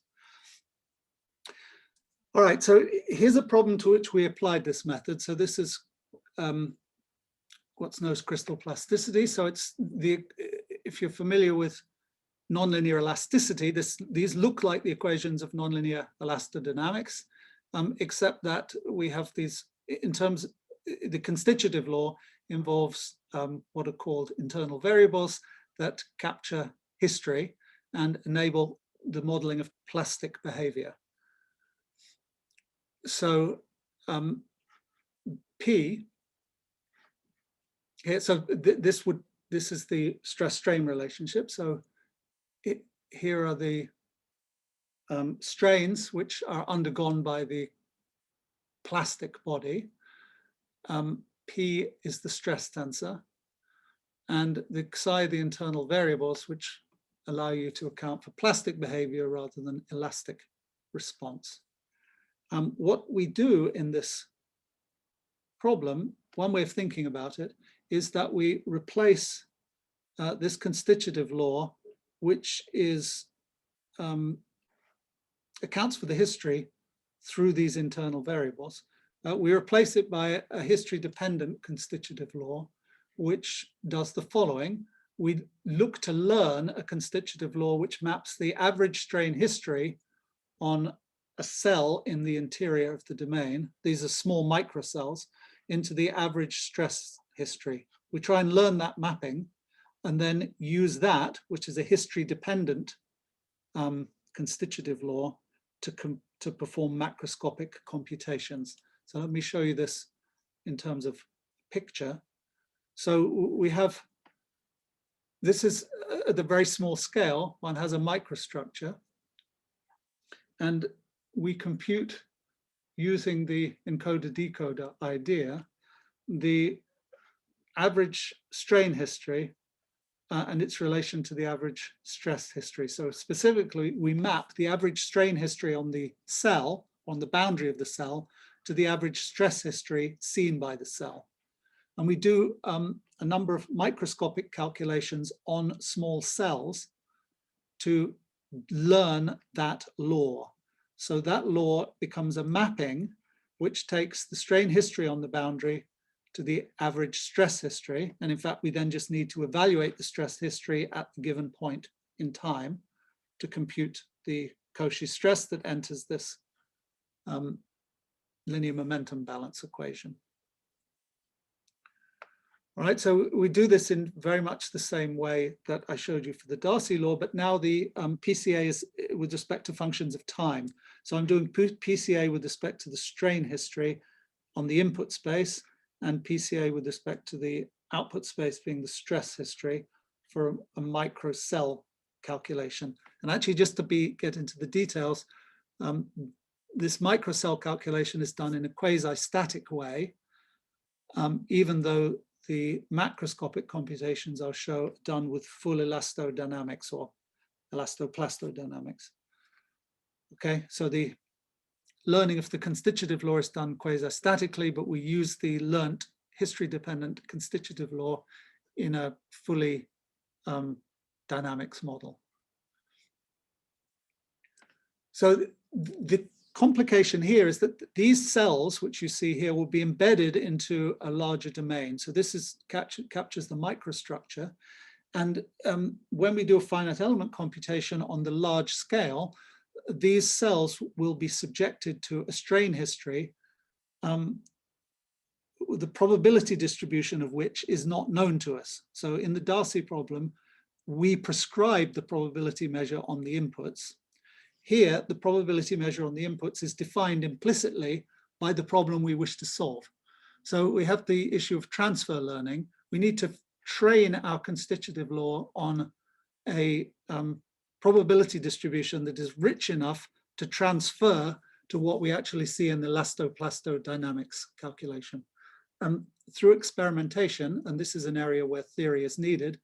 All right, so here's a problem to which we applied this method. So this is what's known as crystal plasticity. So it's if you're familiar with nonlinear elasticity, these look like the equations of nonlinear elastodynamics, except that we have these, in terms, the constitutive law involves what are called internal variables that capture history and enable the modeling of plastic behavior. So P, here, so this is the stress-strain relationship. So here are the strains which are undergone by the plastic body. P is the stress tensor, and the psi the internal variables which allow you to account for plastic behavior rather than elastic response. What we do in this problem, one way of thinking about it, is that we replace this constitutive law, which is accounts for the history through these internal variables. We replace it by a history-dependent constitutive law, which does the following. We look to learn a constitutive law which maps the average strain history on a cell in the interior of the domain. These are small microcells into the average stress history. We try and learn that mapping and then use that, which is a history-dependent constitutive law, to perform macroscopic computations. So let me show you this in terms of picture. So we have, this is at a very small scale, one has a microstructure, and we compute using the encoder-decoder idea, the average strain history and its relation to the average stress history. So specifically, we map the average strain history on the cell, on the boundary of the cell, to the average stress history seen by the cell. And we do a number of microscopic calculations on small cells to learn that law. So that law becomes a mapping which takes the strain history on the boundary to the average stress history. And in fact, we then just need to evaluate the stress history at the given point in time to compute the Cauchy stress that enters this linear momentum balance equation. All right, so we do this in very much the same way that I showed you for the Darcy law, but now the PCA is with respect to functions of time. So I'm doing PCA with respect to the strain history on the input space, and PCA with respect to the output space being the stress history for a microcell calculation. And actually, just to get into the details, this microcell calculation is done in a quasi-static way, even though the macroscopic computations I'll show done with full elastodynamics or elastoplastodynamics. Okay, so the learning of the constitutive law is done quasi-statically, but we use the learnt history-dependent constitutive law in a fully dynamics model. So the complication here is that these cells, which you see here, will be embedded into a larger domain. So this is captures the microstructure. And when we do a finite element computation on the large scale, these cells will be subjected to a strain history, the probability distribution of which is not known to us. So in the Darcy problem, we prescribe the probability measure on the inputs. Here, the probability measure on the inputs is defined implicitly by the problem we wish to solve. So we have the issue of transfer learning. We need to train our constitutive law on a probability distribution that is rich enough to transfer to what we actually see in the elastoplasto dynamics calculation. Through experimentation, and this is an area where theory is needed,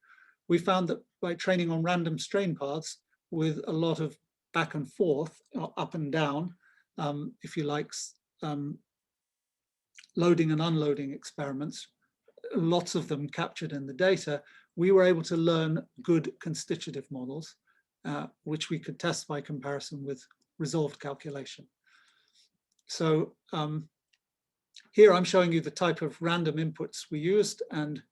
we found that by training on random strain paths with a lot of back and forth, or up and down, if you like, loading and unloading experiments, lots of them captured in the data, we were able to learn good constitutive models, which we could test by comparison with resolved calculation. So here I'm showing you the type of random inputs we used, and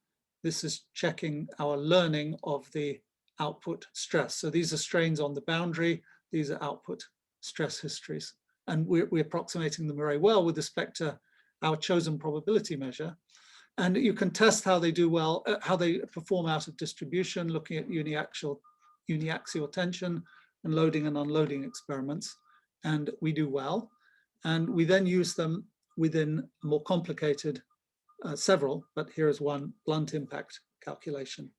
this is checking our learning of the output stress. So these are strains on the boundary, these are output stress histories. And we're approximating them very well with respect to our chosen probability measure. And you can test how they do well, how they perform out of distribution, looking at uniaxial tension and loading and unloading experiments. And we do well. And we then use them within a more complicated, several, but here is one, blunt impact calculation.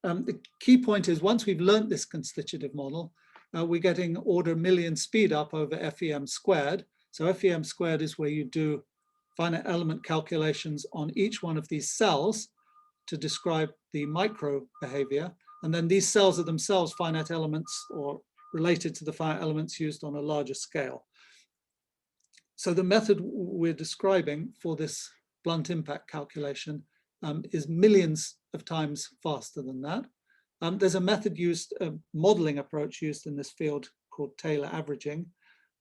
The key point is once we've learned this constitutive model, we're getting order million speed up over FEM squared. So FEM squared is where you do finite element calculations on each one of these cells to describe the micro behavior. And then these cells are themselves finite elements or related to the finite elements used on a larger scale. So the method we're describing for this blunt impact calculation is millions of times faster than that. There's a method used, a modeling approach used in this field called Taylor averaging,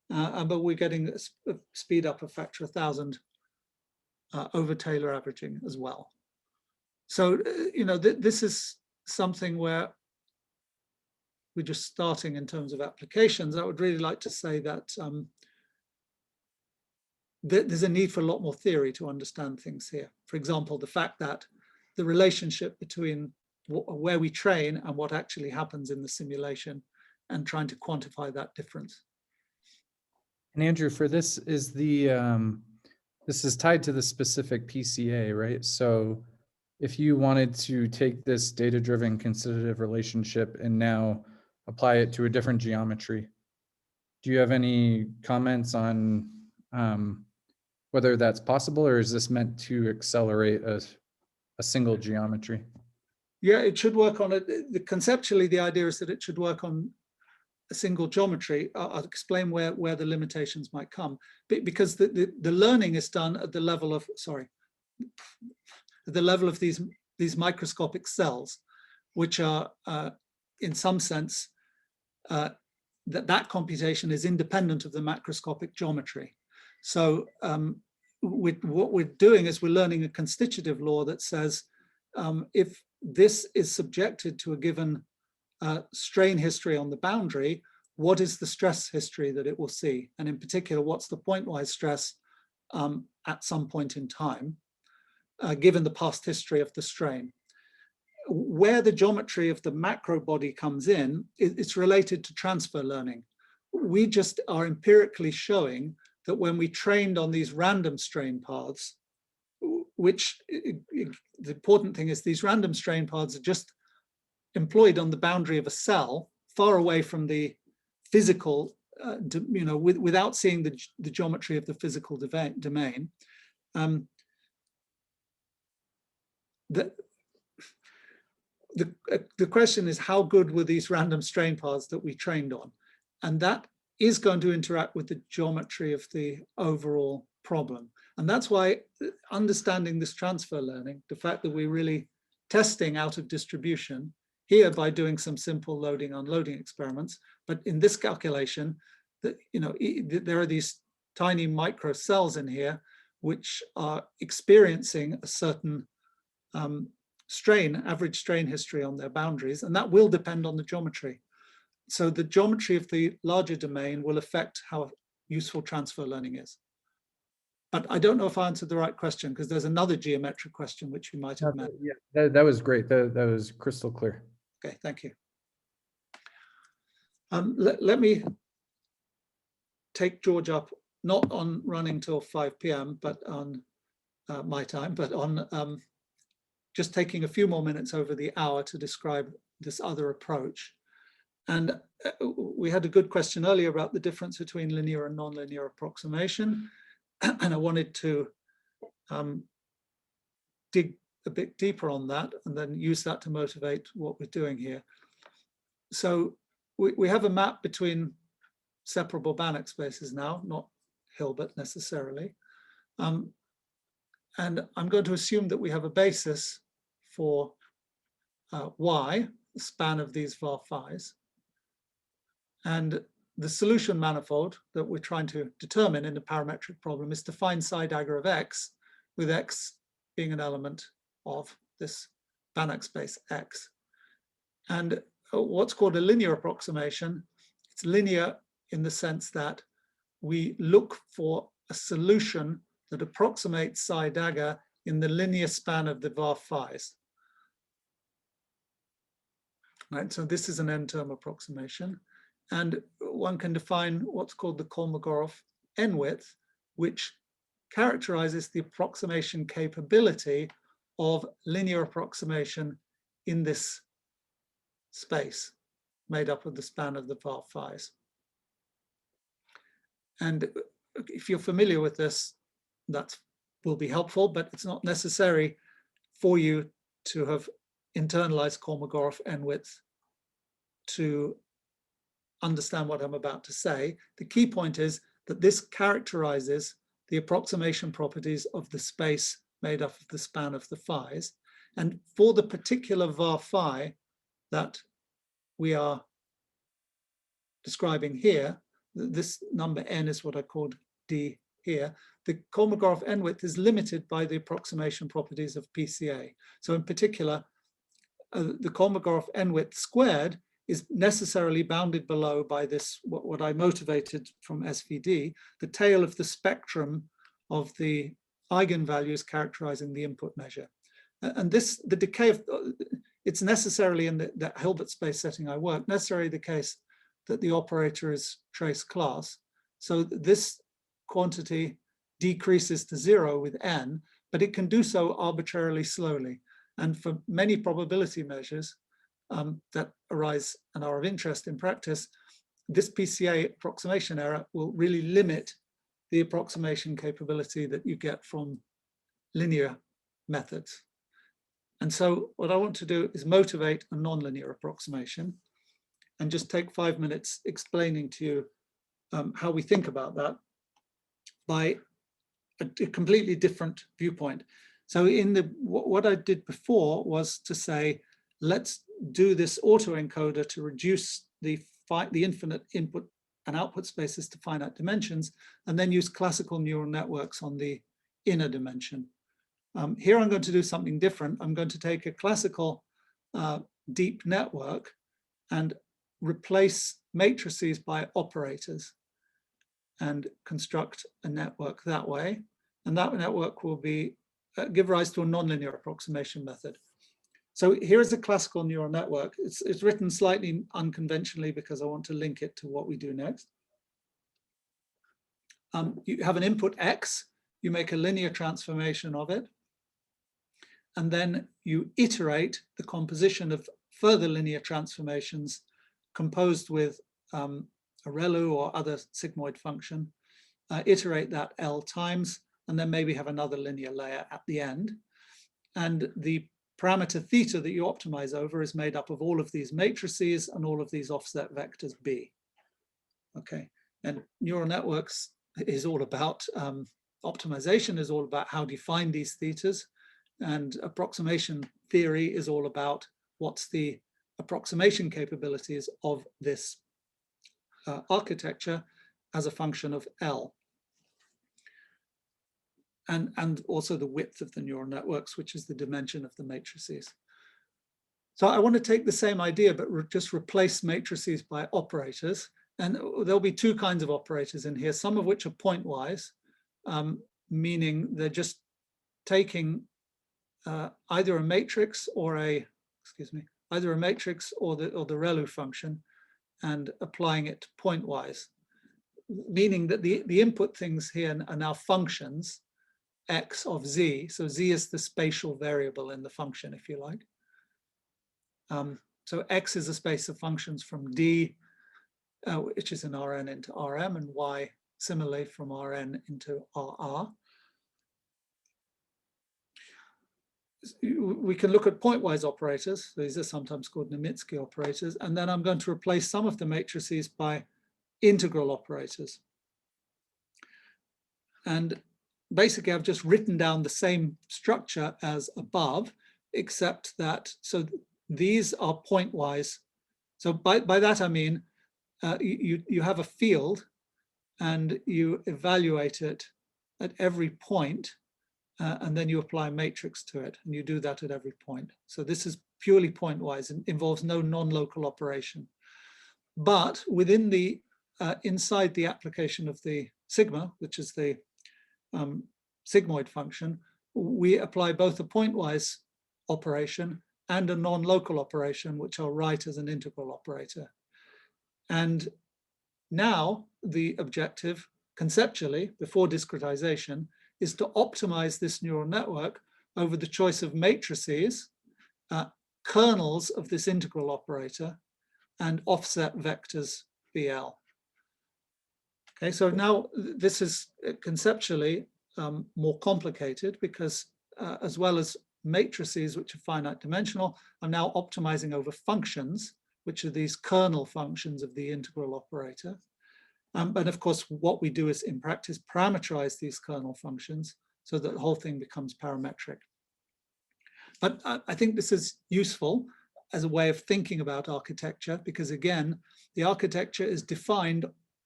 but we're getting a speed up a factor 1,000 over Taylor averaging as well. So, you know, this is something where we're just starting in terms of applications. I would really like to say that there's a need for a lot more theory to understand things here. For example, the fact that the relationship between where we train and what actually happens in the simulation and trying to quantify that difference. And Andrew, for this is the, this is tied to the specific PCA, right? So if you wanted to take this data-driven constitutive relationship and now apply it to a different geometry, do you have any comments on whether that's possible, or is this meant to accelerate a single geometry? Yeah, it should work on it. Conceptually, the idea is that it should work on a single geometry. I'll explain where the limitations might come, because the learning is done at the level of, at the level of these microscopic cells, which are in some sense, that computation is independent of the macroscopic geometry. So what we're doing is we're learning a constitutive law that says if this is subjected to a given strain history on the boundary, what is the stress history that it will see? And in particular, what's the pointwise stress at some point in time, given the past history of the strain? Where the geometry of the macro body comes in, it's related to transfer learning. We just are empirically showing that when we trained on these random strain paths, which the important thing is these random strain paths are just employed on the boundary of a cell far away from the physical, you know, without seeing the geometry of the physical domain. The question is, how good were these random strain paths that we trained on? And that is going to interact with the geometry of the overall problem. And that's why understanding this transfer learning, the fact that we're really testing out of distribution, here by doing some simple loading unloading experiments. But in this calculation, that there are these tiny micro cells in here which are experiencing a certain average strain history on their boundaries, and that will depend on the geometry. So the geometry of the larger domain will affect how useful transfer learning is. But I don't know if I answered the right question, because there's another geometric question which you might have met. Yeah, that was great. That was crystal clear. Okay, thank you. Let me take George up, not on running till 5 p.m., but on my time, but on just taking a few more minutes over the hour to describe this other approach. And we had a good question earlier about the difference between linear and nonlinear approximation. And I wanted to dig a bit deeper on that and then use that to motivate what we're doing here. So we have a map between separable Banach spaces now, not Hilbert necessarily. And I'm going to assume that we have a basis for Y, the span of these var phi's. And the solution manifold that we're trying to determine in the parametric problem is to find psi dagger of X, with X being an element of this Banach space X. And what's called a linear approximation, it's linear in the sense that we look for a solution that approximates psi dagger in the linear span of the var phi's. Right, so this is an n-term approximation. And one can define what's called the Kolmogorov n-width, which characterizes the approximation capability of linear approximation in this space made up of the span of the var phi's. And if you're familiar with this, that will be helpful, but it's not necessary for you to have internalized Kolmogorov n-width to understand what I'm about to say. The key point is that this characterizes the approximation properties of the space made up of the span of the phi's. And for the particular var phi that we are describing here, this number n is what I called d here, the Kolmogorov n-width is limited by the approximation properties of PCA. So in particular, the Kolmogorov n-width squared is necessarily bounded below by this, what I motivated from SVD, the tail of the spectrum of the eigenvalues characterizing the input measure. And this, the decay of, it's necessarily in the Hilbert space setting I work, necessarily the case that the operator is trace class. So this quantity decreases to 0 with n, but it can do so arbitrarily slowly. And for many probability measures that arise and are of interest in practice, this PCA approximation error will really limit the approximation capability that you get from linear methods. And so what I want to do is motivate a nonlinear approximation and just take 5 minutes explaining to you how we think about that by a completely different viewpoint. So in what I did before was to say, let's do this autoencoder to reduce the infinite input and output spaces to finite dimensions, and then use classical neural networks on the inner dimension. Here I'm going to do something different. I'm going to take a classical deep network and replace matrices by operators and construct a network that way. And that network will be give rise to a nonlinear approximation method. So here is a classical neural network. It's written slightly unconventionally because I want to link it to what we do next. You have an input X, you make a linear transformation of it, and then you iterate the composition of further linear transformations composed with a ReLU or other sigmoid function, iterate that L times, and then maybe have another linear layer at the end. And the parameter theta that you optimize over is made up of all of these matrices and all of these offset vectors B. Okay, and neural networks is all about optimization, is all about how to define these thetas, and approximation theory is all about what's the approximation capabilities of this architecture as a function of L. And also the width of the neural networks, which is the dimension of the matrices. So I want to take the same idea, but just replace matrices by operators. And there'll be two kinds of operators in here, some of which are pointwise, meaning they're just taking either a matrix or either a matrix or the ReLU function and applying it pointwise, meaning that the input things here are now functions x of z. So z is the spatial variable in the function, if you like. So x is a space of functions from D, which is in Rn into Rm, and y similarly from Rn into Rr. We can look at pointwise operators. These are sometimes called Nomitsky operators. And then I'm going to replace some of the matrices by integral operators. And basically, I've just written down the same structure as above, except that, so these are pointwise. So by that, I mean, you have a field and you evaluate it at every point, and then you apply a matrix to it, and you do that at every point. So this is purely pointwise and involves no non-local operation. But within the, inside the application of the sigma, which is the sigmoid function, we apply both a pointwise operation and a non-local operation, which I'll write as an integral operator. And now the objective, conceptually, before discretization, is to optimize this neural network over the choice of matrices, kernels of this integral operator, and offset vectors BL. Okay, so now this is conceptually more complicated because as well as matrices, which are finite dimensional, I'm now optimizing over functions, which are these kernel functions of the integral operator. But of course, what we do is in practice parameterize these kernel functions so that the whole thing becomes parametric. But I think this is useful as a way of thinking about architecture, because again, the architecture is defined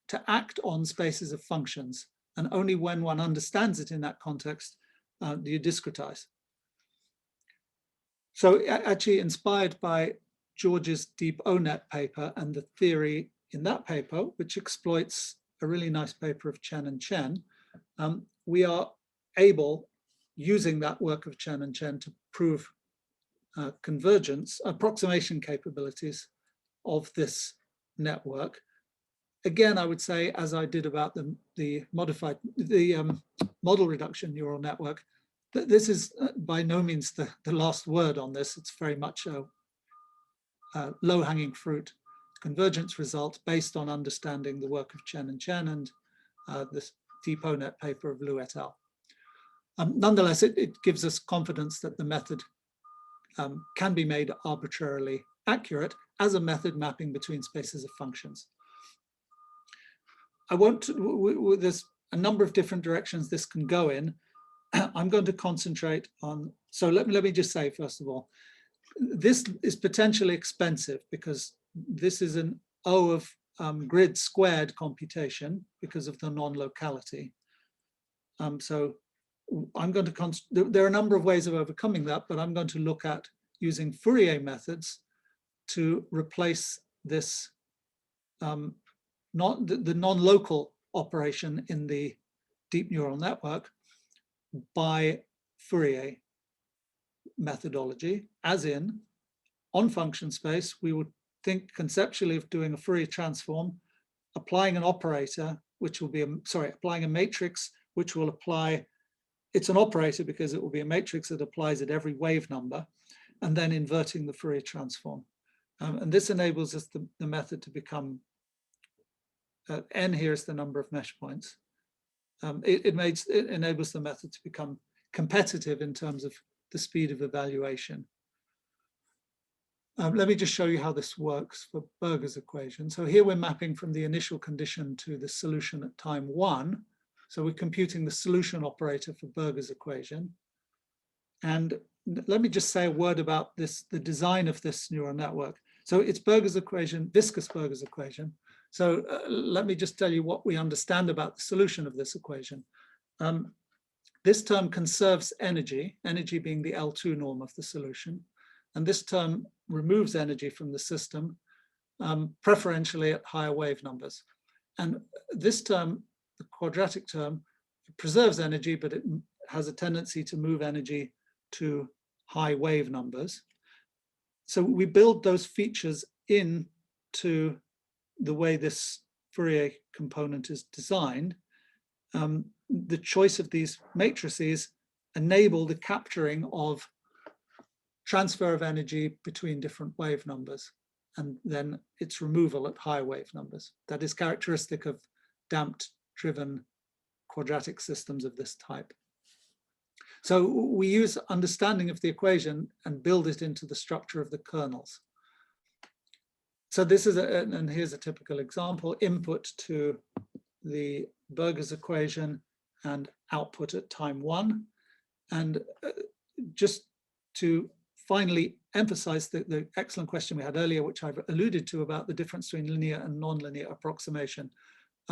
to act on spaces of functions. And only when one understands it in that context do you discretize. So actually inspired by George's Deep ONet paper and the theory in that paper, which exploits a really nice paper of Chen and Chen, we are able, using that work of Chen and Chen, to prove convergence, approximation capabilities of this network. Again, I would say, as I did about the model reduction neural network, that this is by no means the last word on this. It's very much a low-hanging fruit convergence result based on understanding the work of Chen and Chen and this Deep ONet paper of Liu et al. Nonetheless, it gives us confidence that the method can be made arbitrarily accurate as a method mapping between spaces of functions. I won't, there's a number of different directions this can go in. I'm going to concentrate on, so let me just say, first of all, this is potentially expensive because this is an O of grid squared computation because of the non-locality. So I'm going to, there are a number of ways of overcoming that, but I'm going to look at using Fourier methods to replace this, not the non-local operation in the deep neural network by Fourier methodology, as in, on function space, we would think conceptually of doing a Fourier transform, applying an operator, which will be, applying a matrix, which will apply, it's an operator because it will be a matrix that applies at every wave number, and then inverting the Fourier transform. And this enables us the method to become, n here is the number of mesh points. It enables the method to become competitive in terms of the speed of evaluation. Let me just show you how this works for Berger's equation. So here we're mapping from the initial condition to the solution at time 1. So we're computing the solution operator for Berger's equation. And let me just say a word about this, the design of this neural network. So it's Burger's equation, viscous Burger's equation. So let me just tell you what we understand about the solution of this equation. This term conserves energy, energy being the L2 norm of the solution. And this term removes energy from the system, preferentially at higher wave numbers. And this term, the quadratic term, preserves energy, but it has a tendency to move energy to high wave numbers. So we build those features into the way this Fourier component is designed. The choice of these matrices enable the capturing of transfer of energy between different wave numbers, and then its removal at high wave numbers. That is characteristic of damped driven quadratic systems of this type. So we use understanding of the equation and build it into the structure of the kernels. So this is, and here's a typical example, input to the Burger's equation and output at time 1. And just to finally emphasize the excellent question we had earlier, which I've alluded to about the difference between linear and nonlinear approximation.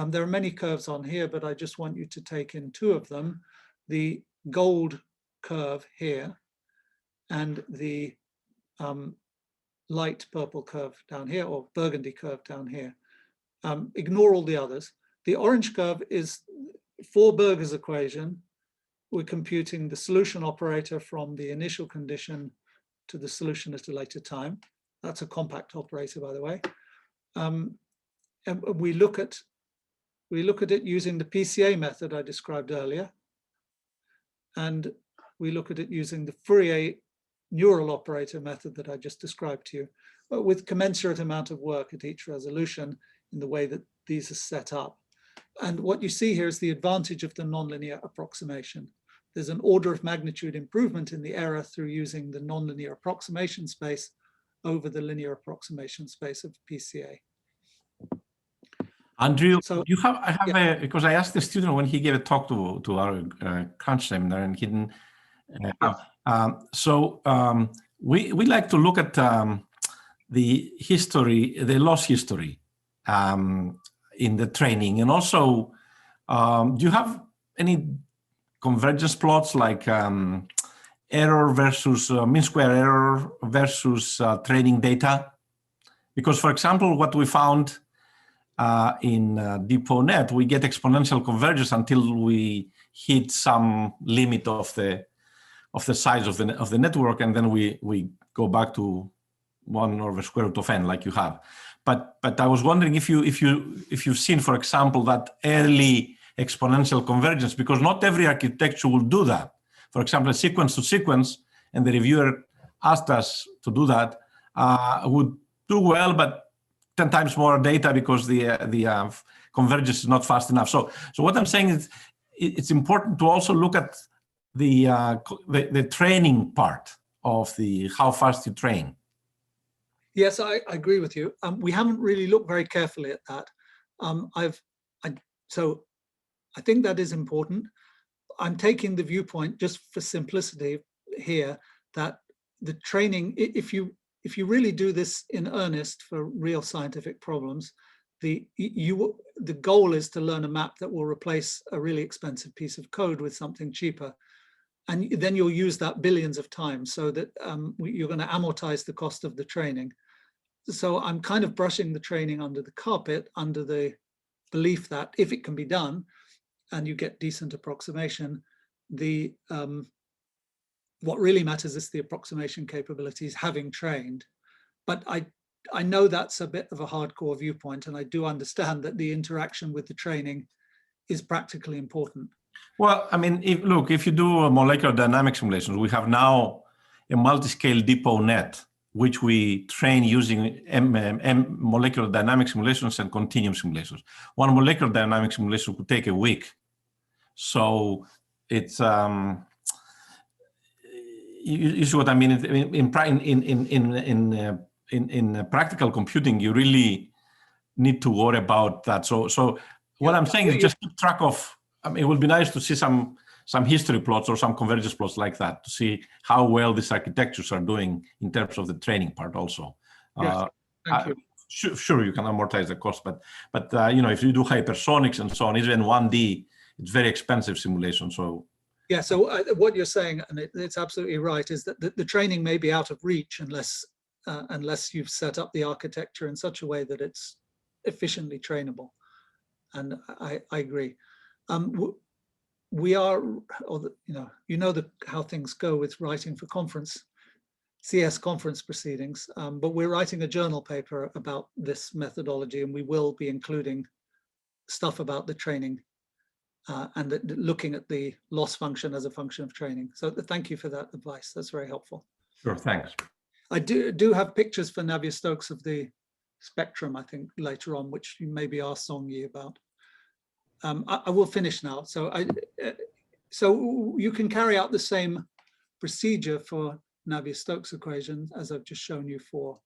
There are many curves on here, but I just want you to take in 2 of them. The gold curve here and the light purple curve down here, or burgundy curve down here. Ignore all the others. The orange curve is for Burger's equation. We're computing the solution operator from the initial condition to the solution at a later time. That's a compact operator, by the way. And we look at it using the PCA method I described earlier. And we look at it using the Fourier neural operator method that I just described to you, but with commensurate amount of work at each resolution in the way that these are set up. And what you see here is the advantage of the nonlinear approximation. There's an order of magnitude improvement in the error through using the nonlinear approximation space over the linear approximation space of PCA. Andrew, So, I have because I asked the student when he gave a talk to our crunch seminar, and he didn't. We like to look at the history, the loss history in the training, and also, do you have any convergence plots like error versus mean square error versus training data? Because, for example, what we found in DeepONet, we get exponential convergence until we hit some limit of the size of the network, and then we go back to 1 over square root of n, like you have. But I was wondering if you've seen, for example, that early exponential convergence, because not every architecture will do that. For example, a sequence to sequence, and the reviewer asked us to do that, would do well, but 10 times more data because the convergence is not fast enough. So what I'm saying is, it's important to also look at the training part of how fast you train. yes, I agree with you. We haven't really looked very carefully at that. So I think that is important. I'm taking the viewpoint, just for simplicity here, that the training, if you really do this in earnest for real scientific problems, the goal is to learn a map that will replace a really expensive piece of code with something cheaper. And then you'll use that billions of times, so that you're going to amortize the cost of the training. So I'm kind of brushing the training under the carpet, under the belief that if it can be done and you get decent approximation, what really matters is the approximation capabilities having trained. But I know that's a bit of a hardcore viewpoint, and I do understand that the interaction with the training is practically important. Well, I mean, if you do molecular dynamic simulations, we have now a multi-scale DeepONet, which we train using molecular dynamic simulations and continuum simulations. One molecular dynamic simulation could take a week. So it's, you see what I mean? In practical computing, you really need to worry about that. So what I'm saying is just keep track of, I mean, it would be nice to see some history plots or some convergence plots like that to see how well these architectures are doing in terms of the training part also. Yes. Thank you. Sure, you can amortize the cost, but you know, if you do hypersonics and so on, even 1D, it's very expensive simulation. So yeah, so what you're saying, and it's absolutely right, is that the training may be out of reach unless you've set up the architecture in such a way that it's efficiently trainable. And I agree. We are, you know how things go with writing for CS conference proceedings, but we're writing a journal paper about this methodology, and we will be including stuff about the training and looking at the loss function as a function of training. So thank you for that advice. That's very helpful. sure, thanks. I do have pictures for Navier-Stokes of the spectrum, I think, later on, which you maybe ask Song-Yi about. I will finish now. So you can carry out the same procedure for Navier-Stokes equation as I've just shown you for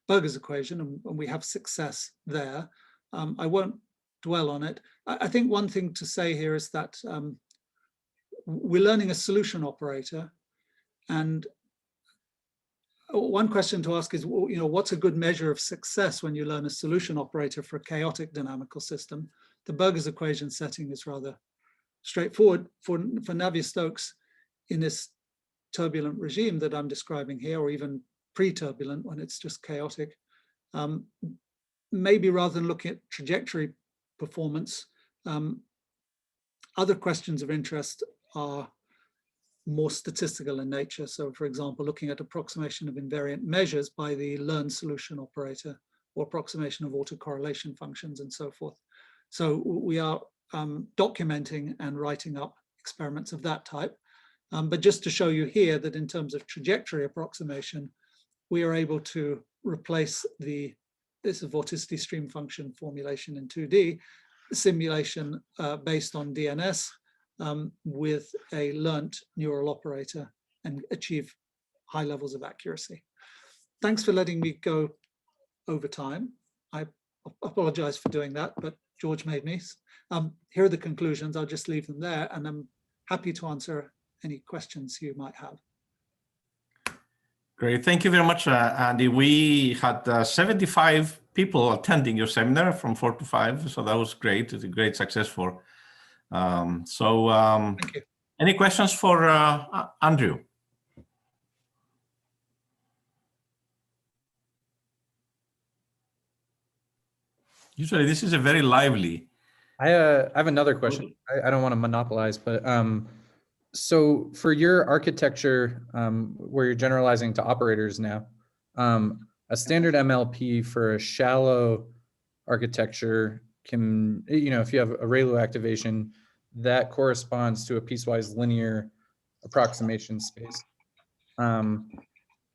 Berger's equation, and we have success there. I won't dwell on it. I think one thing to say here is that we're learning a solution operator, and one question to ask is, you know, what's a good measure of success when you learn a solution operator for a chaotic dynamical system? The Berger's equation setting is rather straightforward. For Navier-Stokes in this turbulent regime that I'm describing here, or even pre-turbulent when it's just chaotic, maybe rather than looking at trajectory performance, other questions of interest are more statistical in nature. So for example, looking at approximation of invariant measures by the learned solution operator, or approximation of autocorrelation functions and so forth. So we are documenting and writing up experiments of that type. But just to show you here that in terms of trajectory approximation, we are able to replace this is vorticity stream function formulation in 2D, simulation based on DNS with a learnt neural operator and achieve high levels of accuracy. Thanks for letting me go over time. I apologize for doing that, but George made me. Here are the conclusions. I'll just leave them there, and I'm happy to answer any questions you might have. Great, thank you very much, Andy. We had 75 people attending your seminar from 4 to 5, so that was great. It's a great success for. Thank you. Any questions for Andrew? Usually this is a very lively. I have another question. I don't want to monopolize, but so for your architecture, where you're generalizing to operators now, a standard MLP for a shallow architecture can, you know, if you have a ReLU activation, that corresponds to a piecewise linear approximation space.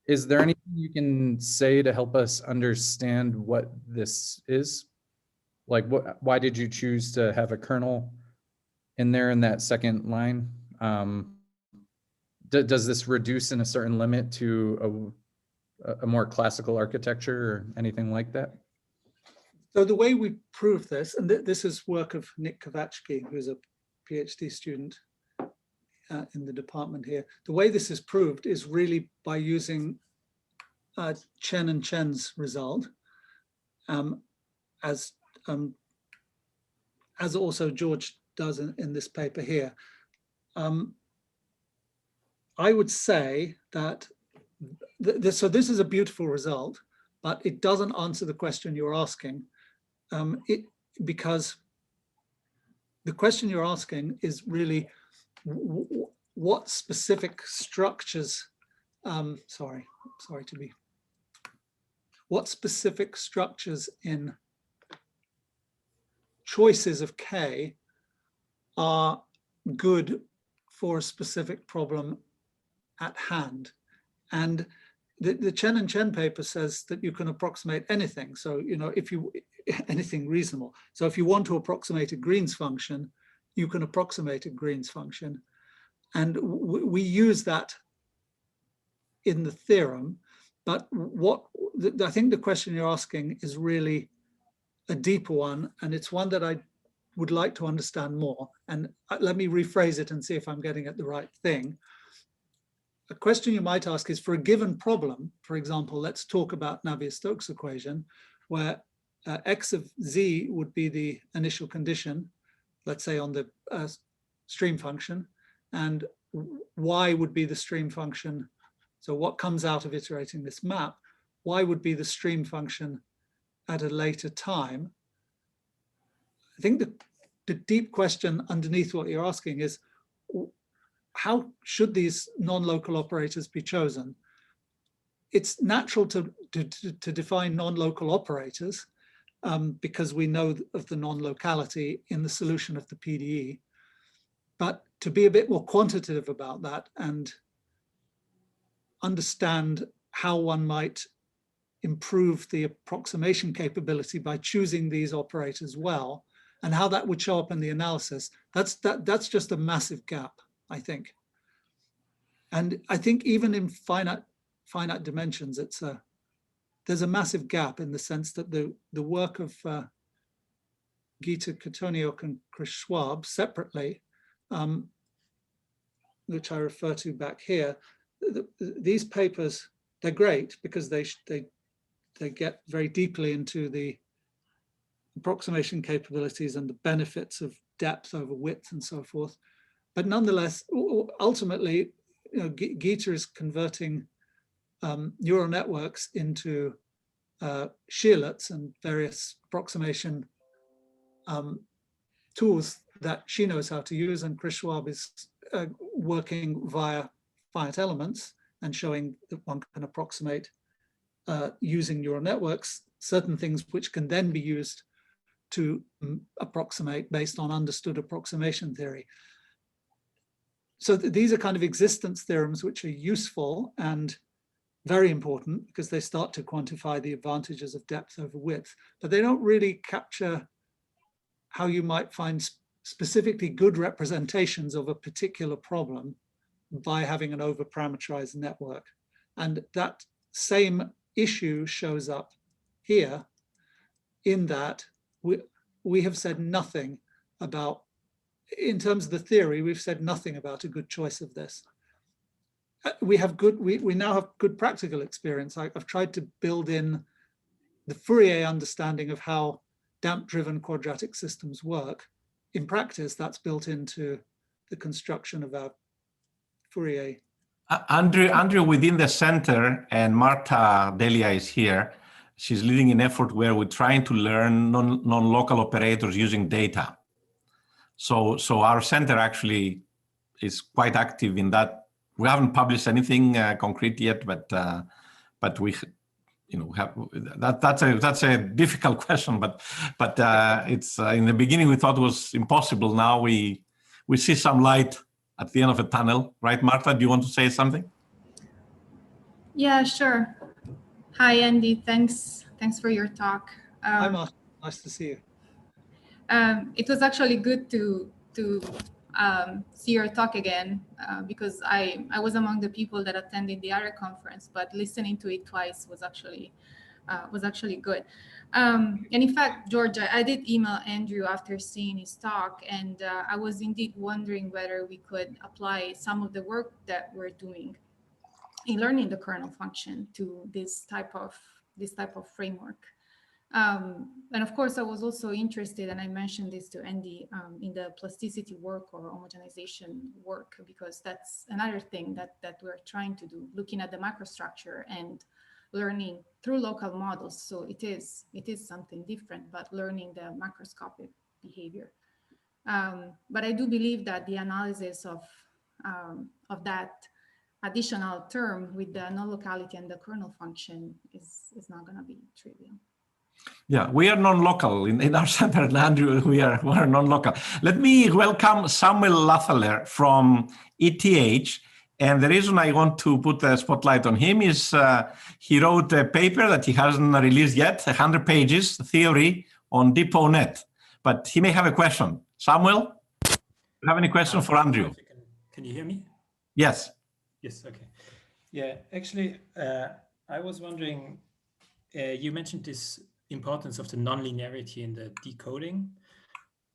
Is there anything you can say to help us understand what this is? Like, why did you choose to have a kernel in there in that second line? Does this reduce in a certain limit to a more classical architecture or anything like that? So the way we prove this, and this is work of Nick Kovachki, who's a PhD student in the department here. The way this is proved is really by using Chen and Chen's result, as also George does in this paper here. I would say that so this is a beautiful result, but it doesn't answer the question you're asking, because the question you're asking is really what specific structures, what specific structures in choices of K are good for a specific problem at hand. And the Chen and Chen paper says that you can approximate anything. So, you know, anything reasonable. So if you want to approximate a Green's function, you can approximate a Green's function. And we use that in the theorem. But I think the question you're asking is really a deeper one, and it's one that I would like to understand more. And let me rephrase it and see if I'm getting at the right thing. a question you might ask is, for a given problem, for example, let's talk about Navier-Stokes equation, where x of z would be the initial condition, let's say on the stream function, and y would be the stream function. So what comes out of iterating this map, y would be the stream function at a later time. I think the deep question underneath what you're asking is, how should these non-local operators be chosen? It's natural to define non-local operators because we know of the non-locality in the solution of the PDE. But to be a bit more quantitative about that and understand how one might improve the approximation capability by choosing these operators well, and how that would show up in the analysis, that's just a massive gap, I think. And I think even in finite dimensions, there's a massive gap in the sense that the work of Gita Katoniok and Chris Schwab separately, which I refer to back here, these papers, they're great because they get very deeply into the approximation capabilities and the benefits of depth over width and so forth. But nonetheless, ultimately, you know, Gita is converting neural networks into shearlets and various approximation tools that she knows how to use, and Chris Schwab is working via finite elements and showing that one can approximate using neural networks certain things which can then be used to approximate based on understood approximation theory. So these are kind of existence theorems which are useful and very important because they start to quantify the advantages of depth over width, but they don't really capture how you might find specifically good representations of a particular problem by having an over-parameterized network. And that same issue shows up here in that we have said nothing about, in terms of the theory, we've said nothing about a good choice of this. We now have good practical experience. I've tried to build in the Fourier understanding of how damp-driven quadratic systems work. In practice, that's built into the construction of our Fourier. Andrew within the center, and Marta Delia is here. She's leading an effort where we're trying to learn non-local operators using data. So our center actually is quite active in that. We haven't published anything concrete yet, but we, you know, have that's a difficult question. But it's in the beginning we thought it was impossible. Now we see some light at the end of a tunnel, right? Marta, do you want to say something? Yeah, sure. Hi, Andy. Thanks for your talk. Hi, Marta. Nice to see you. It was actually good to see your talk again because I was among the people that attended the other conference, but listening to it twice was actually good. And in fact, George, I did email Andrew after seeing his talk, and I was indeed wondering whether we could apply some of the work that we're doing in learning the kernel function to this type of framework. And of course, I was also interested, and I mentioned this to Andy, in the plasticity work or homogenization work, because that's another thing that we're trying to do, looking at the macrostructure and learning through local models. So it is something different, but learning the macroscopic behavior. But I do believe that the analysis of that additional term with the non-locality and the kernel function is not going to be trivial. Yeah, we are non-local in our center, Andrew. We are non-local. Let me welcome Samuel Lathaler from ETH. And the reason I want to put the spotlight on him is he wrote a paper that he hasn't released yet, 100 pages, theory on DeepONet. But he may have a question. Samuel, do you have any question for Andrew? Can you hear me? Yes. Yes, okay. Yeah, actually, I was wondering, you mentioned this importance of the nonlinearity in the decoding.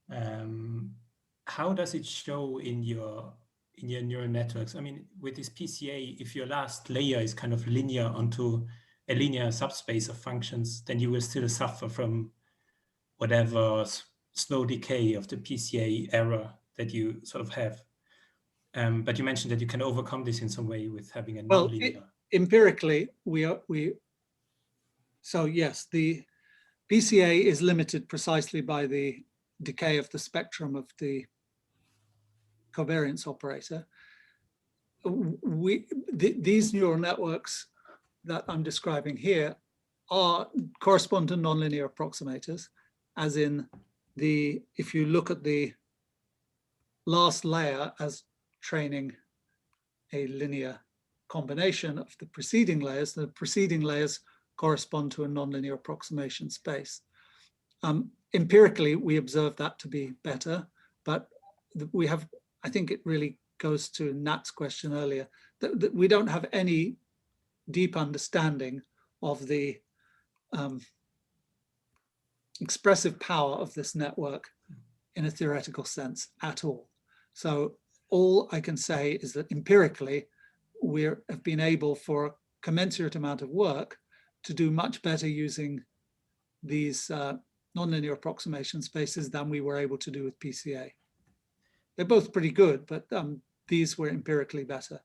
How does it show in your in your neural networks. I mean, with this PCA, if your last layer is kind of linear onto a linear subspace of functions, then you will still suffer from whatever slow decay of the PCA error that you sort of have. But you mentioned that you can overcome this in some way with having a nonlinear. Empirically, so yes, the PCA is limited precisely by the decay of the spectrum of the covariance operator. These neural networks that I'm describing here correspond to nonlinear approximators, as in if you look at the last layer as training a linear combination of the preceding layers correspond to a nonlinear approximation space. Empirically, we observe that to be better, but we have, I think it really goes to Nat's question earlier, that we don't have any deep understanding of the expressive power of this network in a theoretical sense at all. So all I can say is that empirically, we have been able for a commensurate amount of work to do much better using these nonlinear approximation spaces than we were able to do with PCA. They're both pretty good, but these were empirically better.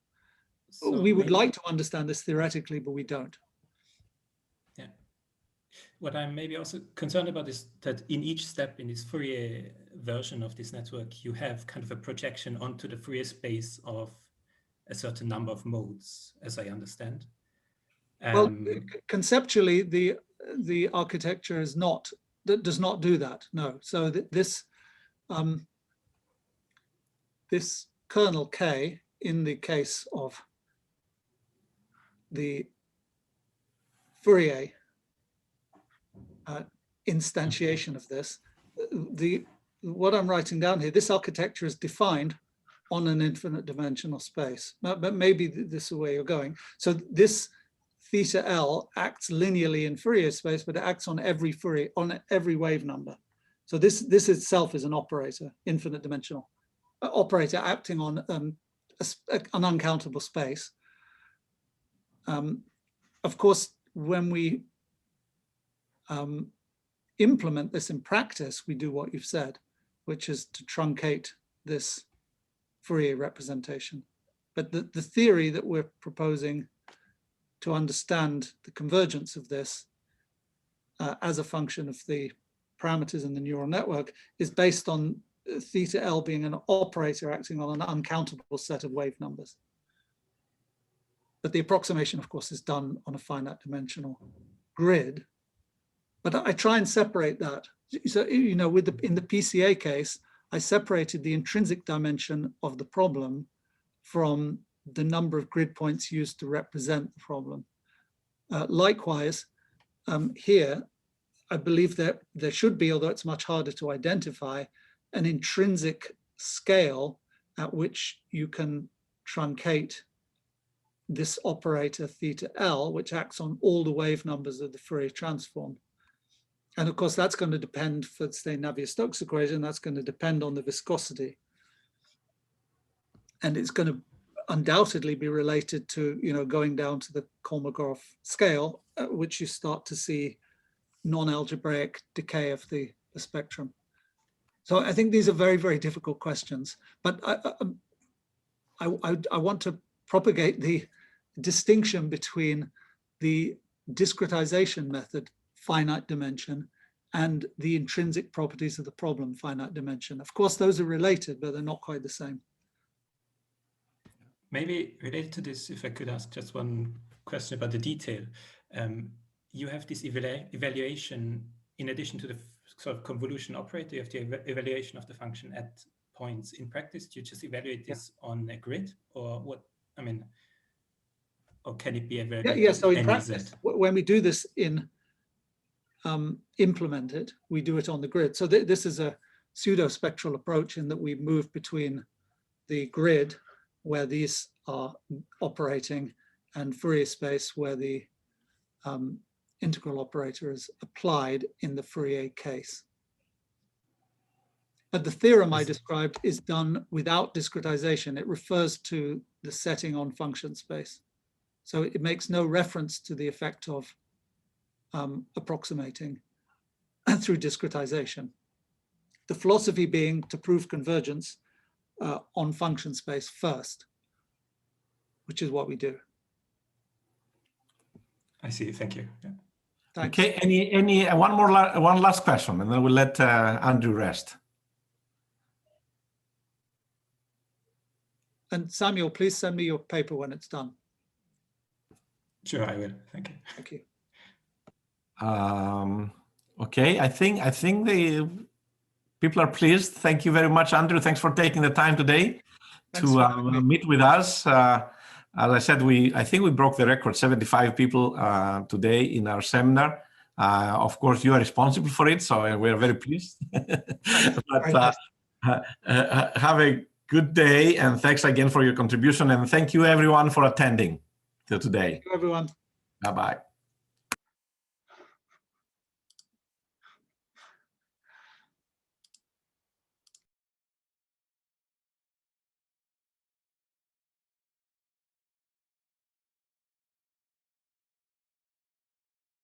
So we would like to understand this theoretically, but we don't. Yeah. What I'm maybe also concerned about is that in each step in this Fourier version of this network, you have kind of a projection onto the Fourier space of a certain number of modes, as I understand. Well, conceptually, the architecture does not do that. No. So this kernel K, in the case of the Fourier instantiation of this, what I'm writing down here, this architecture is defined on an infinite dimensional space. But maybe this is where you're going. So this theta L acts linearly in Fourier space, but it acts on every wave number. So this itself is an operator, infinite dimensional operator acting on an uncountable space. Of course, when we implement this in practice, we do what you've said, which is to truncate this Fourier representation. But the theory that we're proposing to understand the convergence of this as a function of the parameters in the neural network is based on theta L being an operator acting on an uncountable set of wave numbers. But the approximation, of course, is done on a finite dimensional grid. But I try and separate that. So, you know, in the PCA case, I separated the intrinsic dimension of the problem from the number of grid points used to represent the problem. Likewise, here, I believe that there should be, although it's much harder to identify, an intrinsic scale at which you can truncate this operator theta L, which acts on all the wave numbers of the Fourier transform. And of course, that's going to depend, for say Navier-Stokes equation, that's going to depend on the viscosity. And it's going to undoubtedly be related to, you know, going down to the Kolmogorov scale, at which you start to see non-algebraic decay of the spectrum. So I think these are very, very difficult questions, but I want to propagate the distinction between the discretization method, finite dimension, and the intrinsic properties of the problem, finite dimension. Of course, those are related, but they're not quite the same. Maybe related to this, if I could ask just one question about the detail. You have this evaluation, in addition to the sort of convolution operator, you have the evaluation of the function at points. In practice, do you just evaluate this on a grid, or what? I mean, or can it be evaluated? Yeah, so in practice, when we do this in implemented, we do it on the grid. So this is a pseudo-spectral approach in that we move between the grid where these are operating and Fourier space where the integral operator is applied in the Fourier case. But the theorem I described is done without discretization. It refers to the setting on function space. So it makes no reference to the effect of approximating through discretization. The philosophy being to prove convergence on function space first, which is what we do. I see. Thank you. Yeah. Thanks. Okay. One last question, and then we'll let Andrew rest. And Samuel, please send me your paper when it's done. Sure, I will. Thank you. Thank you. Okay, I think the people are pleased. Thank you very much, Andrew. Thanks for taking the time today to meet with us. As I said, I think we broke the record, 75 people today in our seminar. Of course, you are responsible for it, so we're very pleased. But have a good day, and thanks again for your contribution. And thank you, everyone, for attending today. Thank you, everyone. Bye-bye.